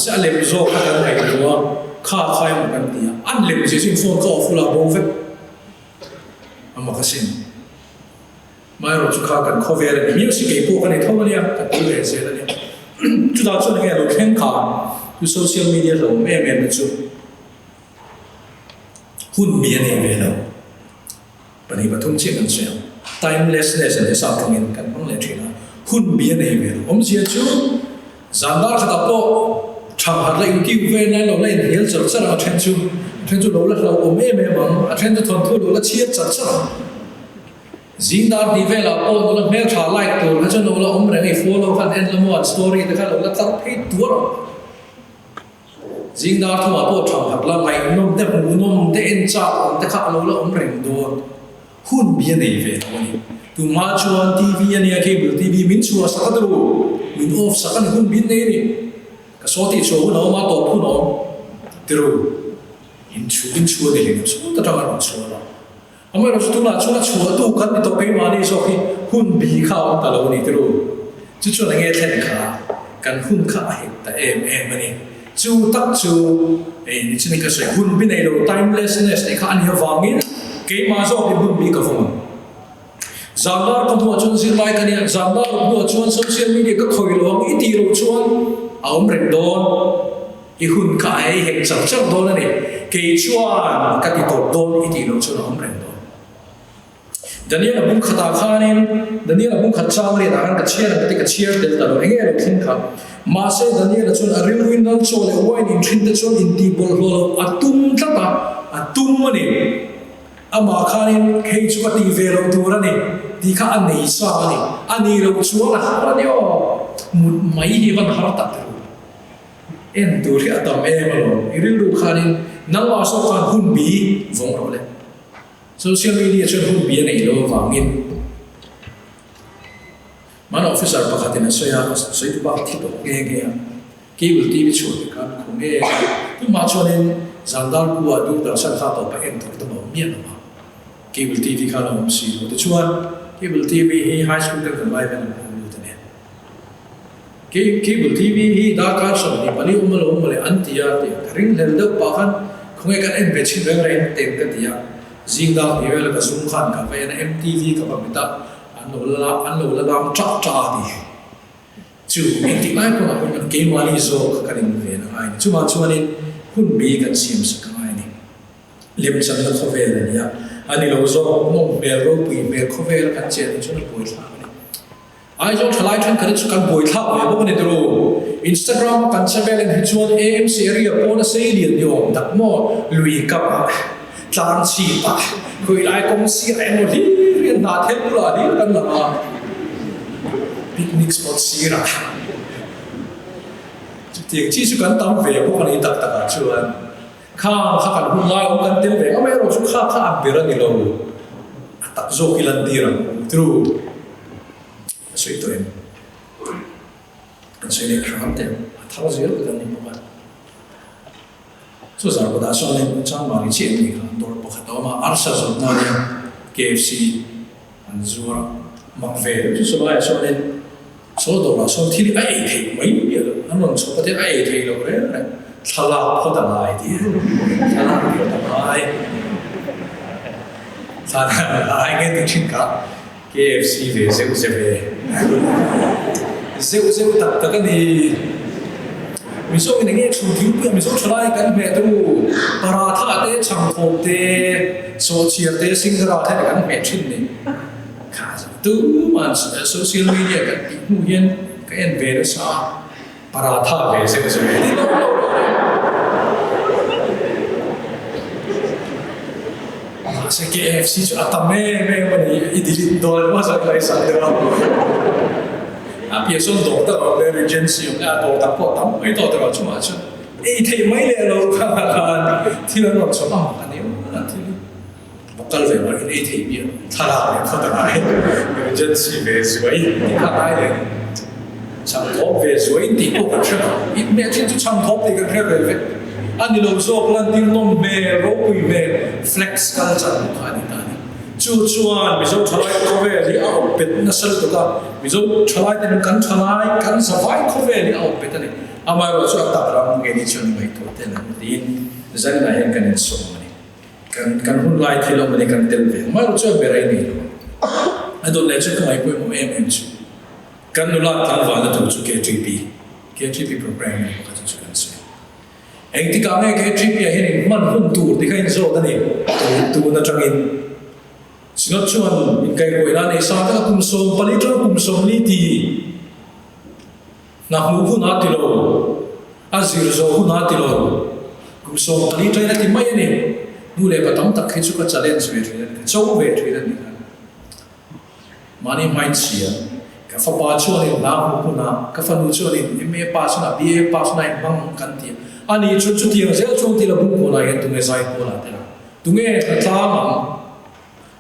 se alem zo ka kan ai lo kha khai mo kan ti an lem se sin phone ka off la bo ve amma ka sin mai ro chu kha kan kho ve la music ke po ka nei thau ni ka tu le se la ni chu da chu ne lo khen kha tu social media lo me me chu hun bia nei ve lo pani pathum che kan se timelessness and sa thangin kan bang le thina hun bia nei ve om sia chu zandar kha po thang har la ki ve na lo la hel char char a then chu lo la lo om me bang a then chu thon thu lo la chiat char char zindar di ve la po lo la me tha like to la chu lo la om re nei follow kan en la mo story de kha lo la tar phei tu ro zingdar thua po thang hak la mai nom te mu nom te en cha om te kha lo la om reng do hun bia nei ve ni tu ma chuan TV ani a cable TV min chua sa ka ru min off sa kan hun bin nei ni ka so ti chu no ma to phu no tiru in chu de le so ta ta ma chu la amai ro tu la chu tu kan ni to pe ma ni so ki hun bi kha om ta lo ni tiru chu chu na nge thlen kha kan hun kha he ta em ani chu tak chu ni chini ka sai hun bin nei lo timelessness nei kha ani hawangin ke ma zo ki hun bi ka phone zandar ko tu chun sin lai kan ya zandar ko chuan social media ka khoi lo i ti lo chuan aum reng don i hun ka ai hek chak chak don ani ke chuan ka ti to don i ti lo chuan aum reng don Daniel abung khata khanin Daniel abung khatchang re dan ka chiar ka chiar tel ta lo enge lo thin kha ma se Daniel chun aril win dan so le wine in thin te chun in ti bol lo atum tata atum mani ama khanin khei chu ka ti ve lo tu ra ni ti kha an nei sa ni ani lo chu la ha ni o mai hi van har ta en tu ri atam e ma lo iril ru khanin nang wa so khan hun bi vong ro le social media chun hun bi nei lo wangin man officer pakhatin soya soi tu ba thi to ge cable TV chu ka khong ge tu ma chonen zandar ku adu da san kha to pa en to mo mien ma cable TV kha lo si lo tu chuan cable TV hi high school ka kan lai ban lu ta ne cable TV hi da ka so ni pani umalo umale antia te ring lel da pa khan khong ge kan en be chin reng reng tem ka dia zingda ni wela ka sum khan ka pa en MTV ka pa mita an lo la dam cha cha ni chú anh tí lại của mình cái mà đi zo cái này về nó ai chú mà chú anh hun bị cái xiêm sắc cái này liêm chân nó khó về rồi nhá anh đi lâu zo mong về rồi bị về khó về cái chuyện cho nó bồi thảo ai cho thay thằng cái chú cần bồi thảo vậy bố này đâu Instagram kan sabel en hichuan AMC area pona sei lian yom tak mo lui kap tlan chi pa khoi lai kong si ai mo hi rian na the pula ni kan la picnic spot si ra tiang chi su kan tam ve ko kan tak tak chuan kha kan hu lai om kan tel ve amai ro chu kha abira ni lo tak zo kilan dira true so ito em so ini kerap tem, tháo dễ được cái này một bạn. So giờ có đã so lên trang mạng trên này kan door bọc đó mà arsa rồi nào đi KFC anh zura mặc về chứ số lại so lên số đồ là so thì ai thì mấy biết được anh nói số có thể ai thì đâu đấy này thà là có tận ai thì thà là có tận ai thà là ai nghe tiếng chính cả KFC về sẽ về Zeu tak kan ni miso ni nge chu thiu pi miso chlai kan me tu paratha te changthop te so chiar te singra the kan me thin ni kha tu man social media kan ti hu yen ka en ve sa paratha ve se ni se KFC chu atame me mani idilin dol ma sa kai sa de bây giờ đồ ta ở emergency dùng cái đồ ta có tắm mấy đồ ta có chung mà chứ thì mấy lẽ đâu cả thì nó làm sao mà anh em thì một cái về mà cái thì biết thà là không được ai emergency về dưới thì cả ai đấy chẳng có về dưới thì cũng không được ít mẹ trên chú chẳng có thì cái về anh đi lâu rồi lần tiếng nó về rồi về flex cái chẳng có gì cả chú chuan ví dụ thay có về thì ảo bệt nó sơ tụt cả ví dụ thay thì mình cắn survive có về thì ảo bệt này ama rồi chú tập làm cái gì cho mình phải tốt thế này thì dân này anh cần sống này cần hun lại thì lo mình cần tiền về mà rồi chú về đây này anh đâu lấy chú không ai quên một em chú cần nó là thằng vào là tụi chú KGP program này có chú cần xem anh thì cả ngày KGP này mình hun tour thì cái gì đó này tour nó trong in sinot chuan in kai koina nei sa ka kum som palitro kum som li ti na hu na ti lo azir zo hu na ti lo kum som palitro na ti mai ni nu le patam tak khi chu ka challenge ve thina chau ve thina ni mani mind sia ka fa pa chuan in na hu na ka fa nu chuan in me pa chuna ba pa chuna in bang kan ti ani chu chu ti zel chu ti la bu ko la yan tu nge sai ko la te tu nge tla ma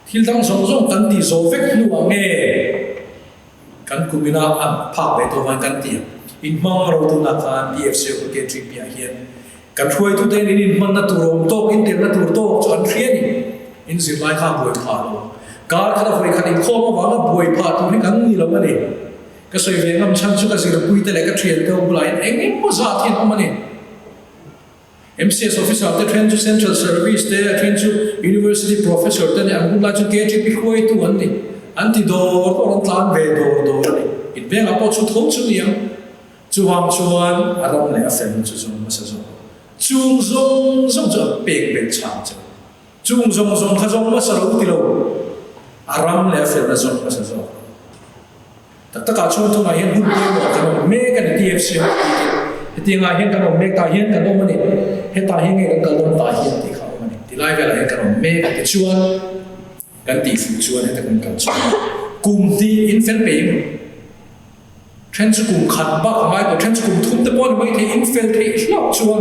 Hildang song kan ti zo vek lu ange kan kumina am pha be to van kan ti in mang ro tu na kan PFC ko ke trip ya hian kan thoi tu te in man na tu rom to in te na tu to chan thrian in zir lai kha boi pha lo kar kha foi khan in kho ma wa boi pha tu ni kan ni lo ma ni ka soi ve ngam chan chu ka zir pui te le ka thrian to bulai eng mo za thin am ni MCS officer the train to central service there train to university professor then I'm going to get it before to one day anti door or plan ve door it be apo chu thong chu niam chu hang chuan aram le afem chu zong ma sa zong chung zong chu pek chang chu chung zong kha zong ma sa ro ti lo aram le afem na zong ma sa zong tak ka chu tu ma hian hun mo ka me ka TFC thì ngay hiện cái mẹ ta hiện cái đó mà này hiện ta hiện cái cái đó ta hiện thì không mà này thì lại về lại cái mẹ cái chuan cái tỷ phú chuan hay cái chuan cùng thì infiltrate trend cùng khát bạc mai của trend cùng thum tập bọn mấy thì infiltrate lắm chuan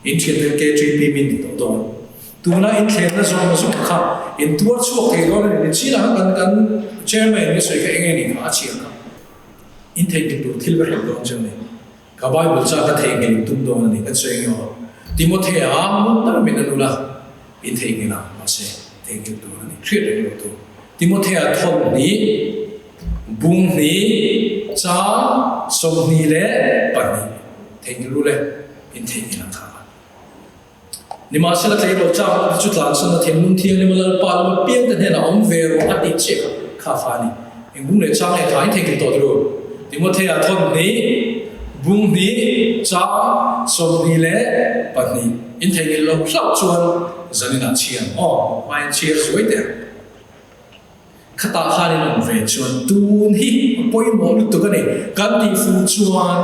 infiltrate cái GP mình thì đó tu na infiltrate nó rồi nó sụp khát in tuột xuống thì đó là chỉ là cái chairman cái sự cái anh này khá chịu infiltrate được thiếu cái đó cho nên cái Bible cha cái thầy người tung đồ này cái chuyện nhỏ Timothy muốn ta mình nói là in thầy người nào mà sẽ thầy người tung này thuyết được được tu Timothy thôn ní bung ní cha sông ní lẽ bảy ní thầy người lu lẽ in thầy người nào thà ni mà sẽ là thầy bảo cha chút làm sao là thầy muốn thiêng ni mà là pa là biến thành là ông về rồi ăn đi chết khá phá ní em bung lẽ cha này thầy người tổ được Timothy athon ni bung ni cha som ni le pa ni in thei lo hlau chuan zanina chiam mai chia suai te khata khanin on ve chuan tun hi poi mo lu tu ka ni kan ti fu chuan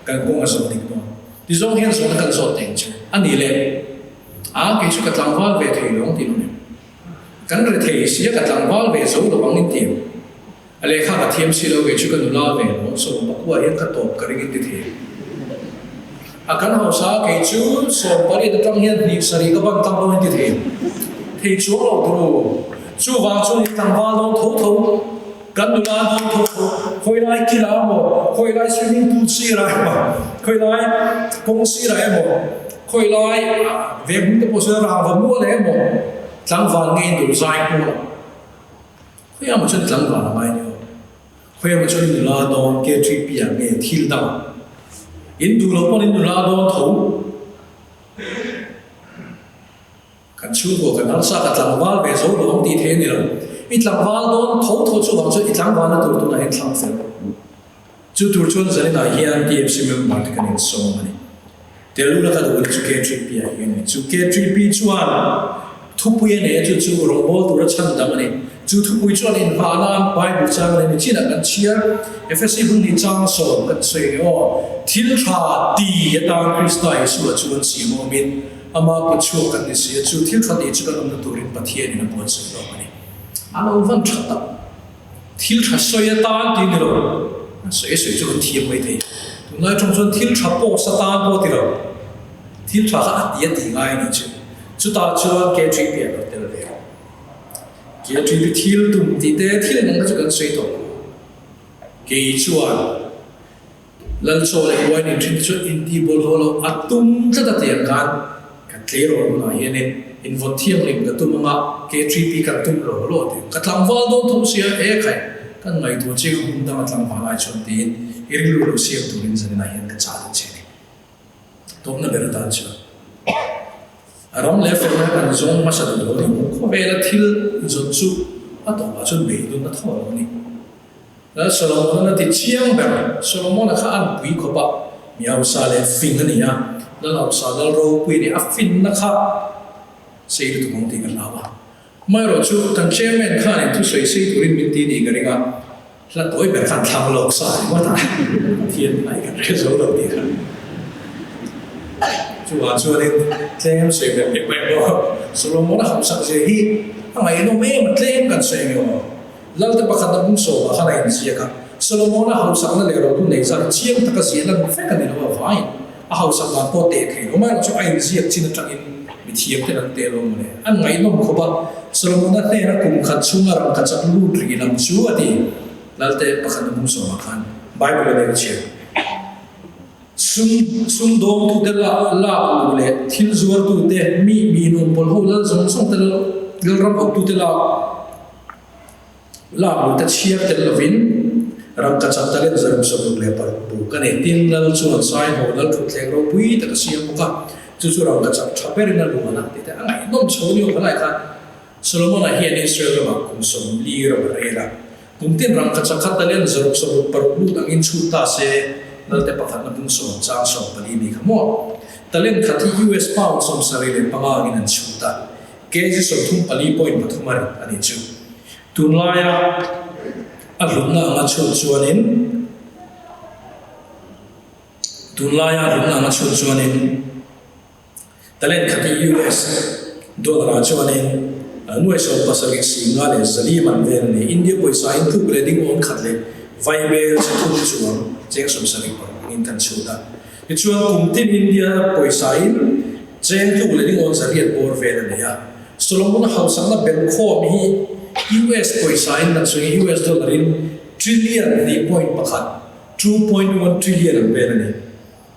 kan kong aso dik no ti zong hian so kan so teng chu ani le ke chu ka tlang wal ve thei long ti no kan re thei sia ka tlang wal ve zo lo bang ni ti ale kha ka thiam si lo ge chu kan la ve no so ba kwa hian ka top ka ring ti the akan ho sa ke chu so pari da tang hian ni sari ka bang tang lo ti the thei chu lo dro chu wang chu ni tang wal lo tho tho kan du la lo tho tho khoi lai ki la mo khoi lai swimming pool si ra mo khoi lai kong si ra mo khoi lai ve bu te po sa ra va mo le mo tlang van nge du zai ko khoi am chu tlang van mai ni khoi am chu ni la don ke tri pi ya nge thil da in du lo pon in du la don tho kan chu ko kan al sa ka tlang wal ve zo lo ti the ni lo i tlang wal don tho tho chu wang chu i tlang wal na tur tu na hin tlang fel chu tur chun zani na hian ti fc mem ma te kan in so mani te lu la ka do chu ke tri pi ya hian chu ke tri pi chuan thu pu ye ne chu rong bol tur chan da mani chu thu pu chuan in ha nan bible cha mani chi na kan chia fc bung ni chang so kan sei o thil tha ti ya ta krista yesu chuan si mo min ama ko chu kan ni si chu thil tha ti chu kan na turin pathian in bon se lo mani ama van thata thil tha so ya ta ti ni lo so yesu chu kan thiam mai thei tu nai chung chuan thil tha po sa ta po ti lo thil tha ha ti ya ti ngai ni chu ta chuan ke tri pi lo tel ve ke tri pi thil tum ti te thil nang chu kan sei to ke chuan lal so le wai ni thin chu in ti bol holo atum cha ta tiang kan ka tle ro na hian in von thiang ling ka tum ma ke tri pi kan tum lo ti ka tlang wal do thum sia e khai kan ngai tu chi hum da tlang ba lai chon tin iril lo sia tu rin zan na hian ka cha che ni tom na ber ta chu aram le fer na kan zong ma sa do ni ko be la thil zon chu a to ba chun be du na tho lo ni la solomon na ti chiang ber solomon kha an pui ko ba miao sa le fing ni ya la la sa dal ro pui ni a fin na kha sei tu mong ti kan la ba mai ro chu tan chairman kha ni tu sei sei tu rin min ti ni ga ringa la toi ber khan thang lok sa ni wa ta thiên ai kan re zo lo ti kha chu ni claim sei ber pe bo solomon na ham sa je hi ai no me ma claim kan sei yo lal te pakhat na bung so ba kha nai sia ka solomon na ham sa na le ro tu nei sa chiang ta ka sia na fa ka ni lo vai a hau sa ba po te ke no mai chu ai sia chin na tang in mi thiam te nan te lo ne an ngai no ko ba solomon na te na kum khat chunga ram ka chak lu tri lam chu ati lal te pakhat na bung so ma khan bible le che sum dom tu de la le thil zuar tu te mi no pol ho la zong song te gel ram tu te la ta chiap te lovin ram ka chak talen zarum so le par bu ka ne tin lal chuan sai ho lal thu thleng ro pui ta ka siam ka chu ram ka chak thaper na lu na te angai nom chhoni o khalai kha solomon a hian israel ma kum som li ro rela kum tin ram ka chak talen zarum so par bu tang in chu ta se lal te pakhat na bung so chang so pali mi khamo talen khati us pound som sari le panga in an chu ta ke ji so thum pali point pathumar ani chu tunlaya alumna nga chuanin tunlaya alumna nga chuanin talen khati us dollar chuanin nuai so pasal singa le zaliman vel ne india poisa in thu grading on khatle viable chu chuan cheng som sari par in tan chuda ni chuan kumtin india poisa in cheng thu grading on zariat bor vel ne ya solomon house na bel kho mi US poisa in na so US dollar in trillion ni point pakhat 2.1 trillion an vel ni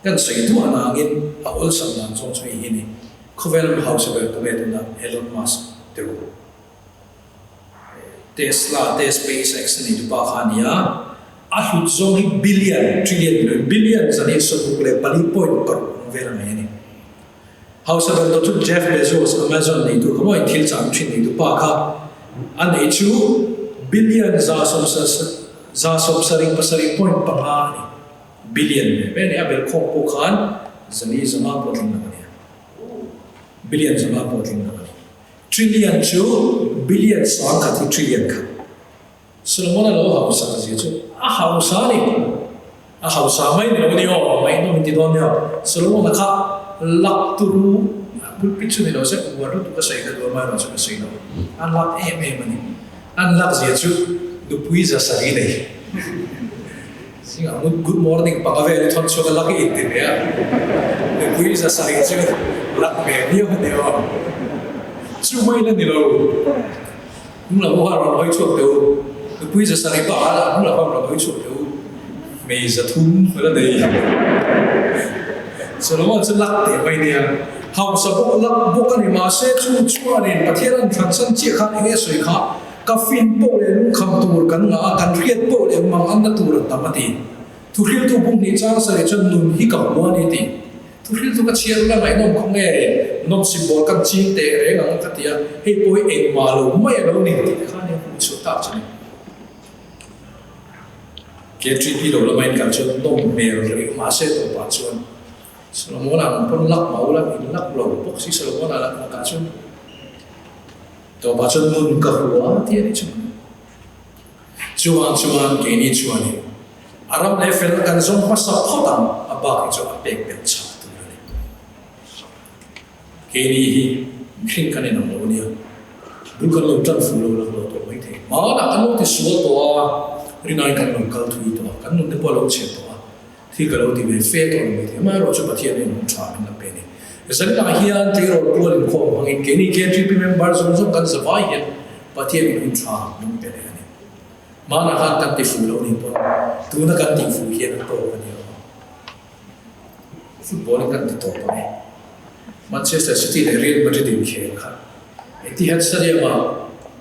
kan sei tu anangin a ol sam nan chong choi hi ni khovel house ber to be na Elon Musk te Tesla te SpaceX ni tu pa khania a hut zong hi billion zani so le pali point par vel ni house ber to Jeff Bezos Amazon ni tu kamo in thil chang thin ni tu pa kha an echu billion za som sa za som saring pasari point panga ni billion me ne abel khong po khan zani zama potin na ne billion zama potin na ne trillion chu billion sang kha trillion kha Solomon lo ha sa ji chu a ha sa ni a ha sa mai ne ni o mai no mi ti don ya Solomon kha lak turu put picture ni lo se waru tu ka sai ka do ma ro chu sai no an lak mani an lak ji chu du pui za sa ri nei singa good morning pa ka ve thon chu ka lak i ti ya du pui za sa ri chu lak me ni o ne o chu mai na ni lo nu la bo ha ro hoi chu de du pui za sa ri pa la nu la ba ro hoi chu de me za thum la dei Solomon chu lak te mai ni hau sa bo lak bo ka ni ma se chu chu ani pathian than san chi kha nge soi kha ka fin po le lung kham tur kan nga kan riat po le mang an na tur ta mati tu ril tu bung ni chang sa le chon nun hi ka mo ni ti tu ril tu ka chiar la mai nom khong nge nom symbol kan chin te re ngang ka tia hei poi eng ma lo mai lo ni ti kha ni hu chu ta chani ke tri pi lo la mai kan chon nom me re ma se to pa chon Solomon ang pun lak mau lak in lak lo pok si Solomon alak na kachun to bachun mun ka huwa ti ni chun chuan ke ni chuan ni aram le fel kan zong pa sa photam aba ki chu apek pek cha tu ni ke ni hi khin kan ni no ni bu kan lo tan fu lo lo to mai the ma na kan lo ti su to rinai kan lo kal thui to kan nu de po lo che toที่กระโดดที่เป็นเฟสตัวนี้ที่มาเราจะปฏิเสธมันชาเป็นนับเป็นนี่ฉันก็เฮียนที่เราตัวเองคงบางทีนี่แค่ที่เป็นเมมเบอร์ส่วนกันสบายเห็นปฏิเสธมันชาเป็นเป็นนี่มาหน้ากันที่ฟูเรานี่ปนตัวนักกันที่ฟูเฮียนตัวกันนี่ฟุตบอลกันที่ตัวนี่มันเชื่อแต่สิ่งที่เรียนมันจะดีขึ้นครับที่ฮัตสันยามา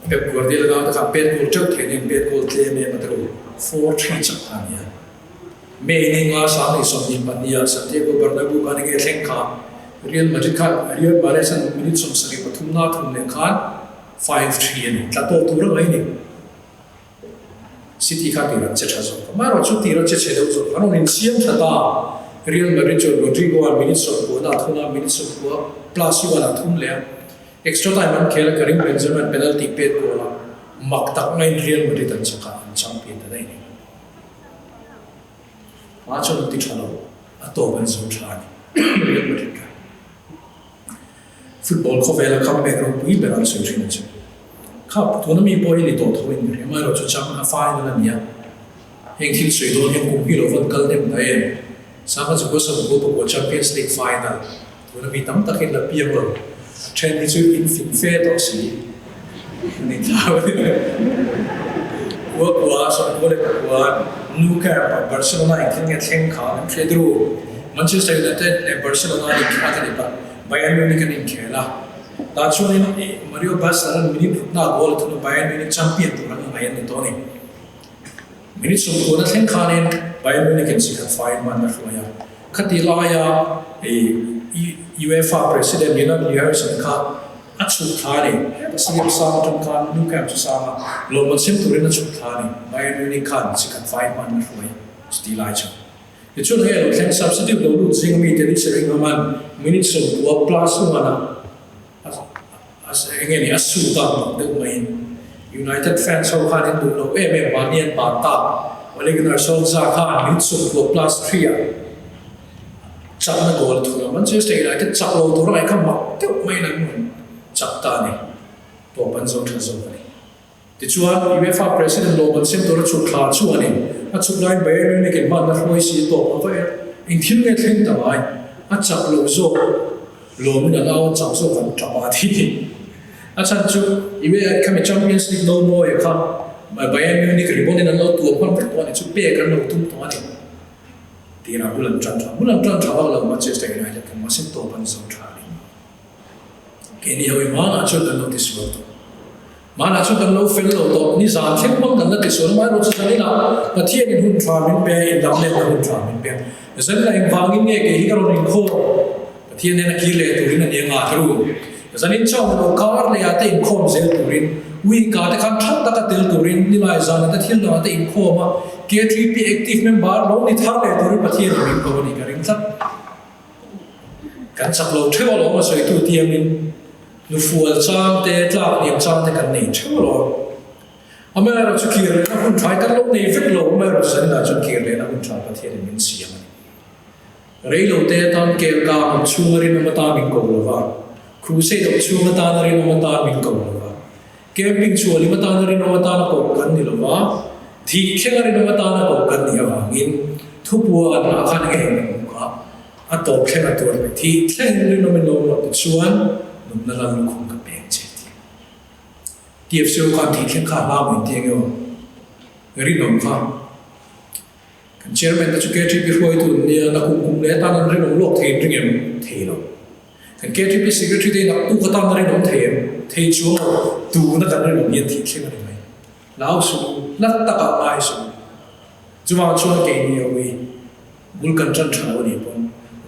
แบบกวดเดียวกันนะครับเป็นกูจักเทนิเป็นกูเทนิมันจะรู้4-3จักรเนี่ยMeaning nga sa ni som ni pania Santiago Bernabeu kan nge thleng kha Real Madrid khan Real Madrid san minute som sari pathum na thum le khan 5-3 ani tlato tur ngai ni City kha ti ran che cha so ma ro chu ti ro che che do so kan nin siam thata Real Madrid cho Rodrigo al minute som ko na thuna minute som ko plus yu wala thum le extra time an khela Karim Benzema penalty pet ko la mak tak ngai Real Madrid an chaka champion ta dai ni Macho ti chalo ato ban zo chani football ko vela kam be ro pui be ran so chin che kha to na mi poi ni to tho in re ma ro chu cham na final na nia heng thil sui do heng kum pi lo van kal dem dai sa ma ko so ko Champions League final to na mi tam ta khin la pi ro train ni chu in fin fe to si ni ta wa so ko le wa nu ka Barcelona in nge thleng kha Pedro Manchester United ne Barcelona ni kha ni ba Bayern Munich ni khela ta chuan ni Mario Barcelona minute na goal tu Bayern Munich champion tu ran ngai ni to ni minute so ko na thleng kha ni Bayern Munich in second final man na khaya khati la ya UEFA president Leonard Lierson kha achu thani siam sam tum khan nu kam chu sama lo man sim turin achu thani Bayern Munich khan second five man na roi sti lai chu ye chu he lo thleng substitute lo lu jing mi te ni sering man minute so wa plus wana as engeni asu ta de mai United fans ho khan in du lo manian pa ta Ole Gunnar Solskjaer khan minute so wa plus 3 chak na goal thu Manchester United chak lo to rai ka mak te mai na chak ta ni to ban zo tha zo ni ti chuan UEFA president lo ban sim to ra chu kha chu ani a chu lai Bayern Munich in man na hloi si to ava in thil nge thleng ta mai a chak lo zo lo min a law chak zo kan ta ma thi a chan chu iwe kami Champions League no mo e kha Bayern Munich ribon in a law tu pon pe to ni chu pe kan lo tum to ani ti na bulan tran tha lo Manchester United kan ma sim to ban zo tha Kini hawi mana chu dan lo ti su to mana chu dan lo fel lo to ni za thleng bang dan la ti su ma ro chu chani na pathian in hun thwa min pe in dam le hun thwa min pe zan la ing wangin nge ke hi ka ro ring kho pathian ne na ki le tu rin ani nga thru zan in chaw lo kar le ya te in khom zel tu rin วิ่งการแต่คำชัดตะกัดเตลตัวรินนี่ลายจานแต่ที่เราแต่อินโคมาเกทรีพีแอคทีฟเมมเบอร์ลงในทางเลยตัวรินประเทศรินก็วันนี้กันรินสักกันสักโลเท่าลงมาสวยตัวเทียมนินนูฟัวจางเตะจางเนียมจางแต่กันนี่เท่าลงอเมริกาจะเกี่ยวเลยนะคุณทรายกันลงในฟิกโลอเมริกาจะน่าจะเกี่ยวเลยนะคุณทรายประเทศรินเสียมันเรื่องเราเตะตอนเกี่ยวกับช่วงรินมาตามิงโกลว่าครูเซตช่วงมาตารินมาตามิงโกลว่าเก็บปิ้งชัวร์ลิมาตานารินมาตานาโกกันนี่หรอวะที่เข่งนารินมาตานาโกกันนี่ว่างินทุบวัวกันอาคารเองก็อัตโตเข่งตัวไปที่เข่งนารินมาโนมาชวนนุ่มนั่นเราลูกคงกับเบงเจติเกี่ยวกับการที่เข่งข้าบ้าเหมือนเดียวกันรินนข้ากันเชื่อมันจะเกิดที่พิรวยตุนเนี่ยนักคุมเลี้ยตานารินโลกเทียนเรียนเทียนกันเกิดที่พิสิกที่ได้นักตุกตานารินเทียนเที่ชัวดูนักการเรียนเรียนที่เข่งอะไรไหมแล้วสูนักตะกับไม้สูจุมาชวนเก่งเนี่ยวิบุลกันจันทร์วันนี้ปุ่น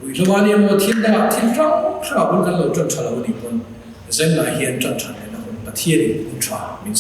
วิลวานี่มันทิ้งได้ทิ้งรังชาบุลกันเราจันทร์วันนี้ปุ่นเส้นไหนเห็นจันทร์เนี่ยนะคนประเทศนี้คุณชามิน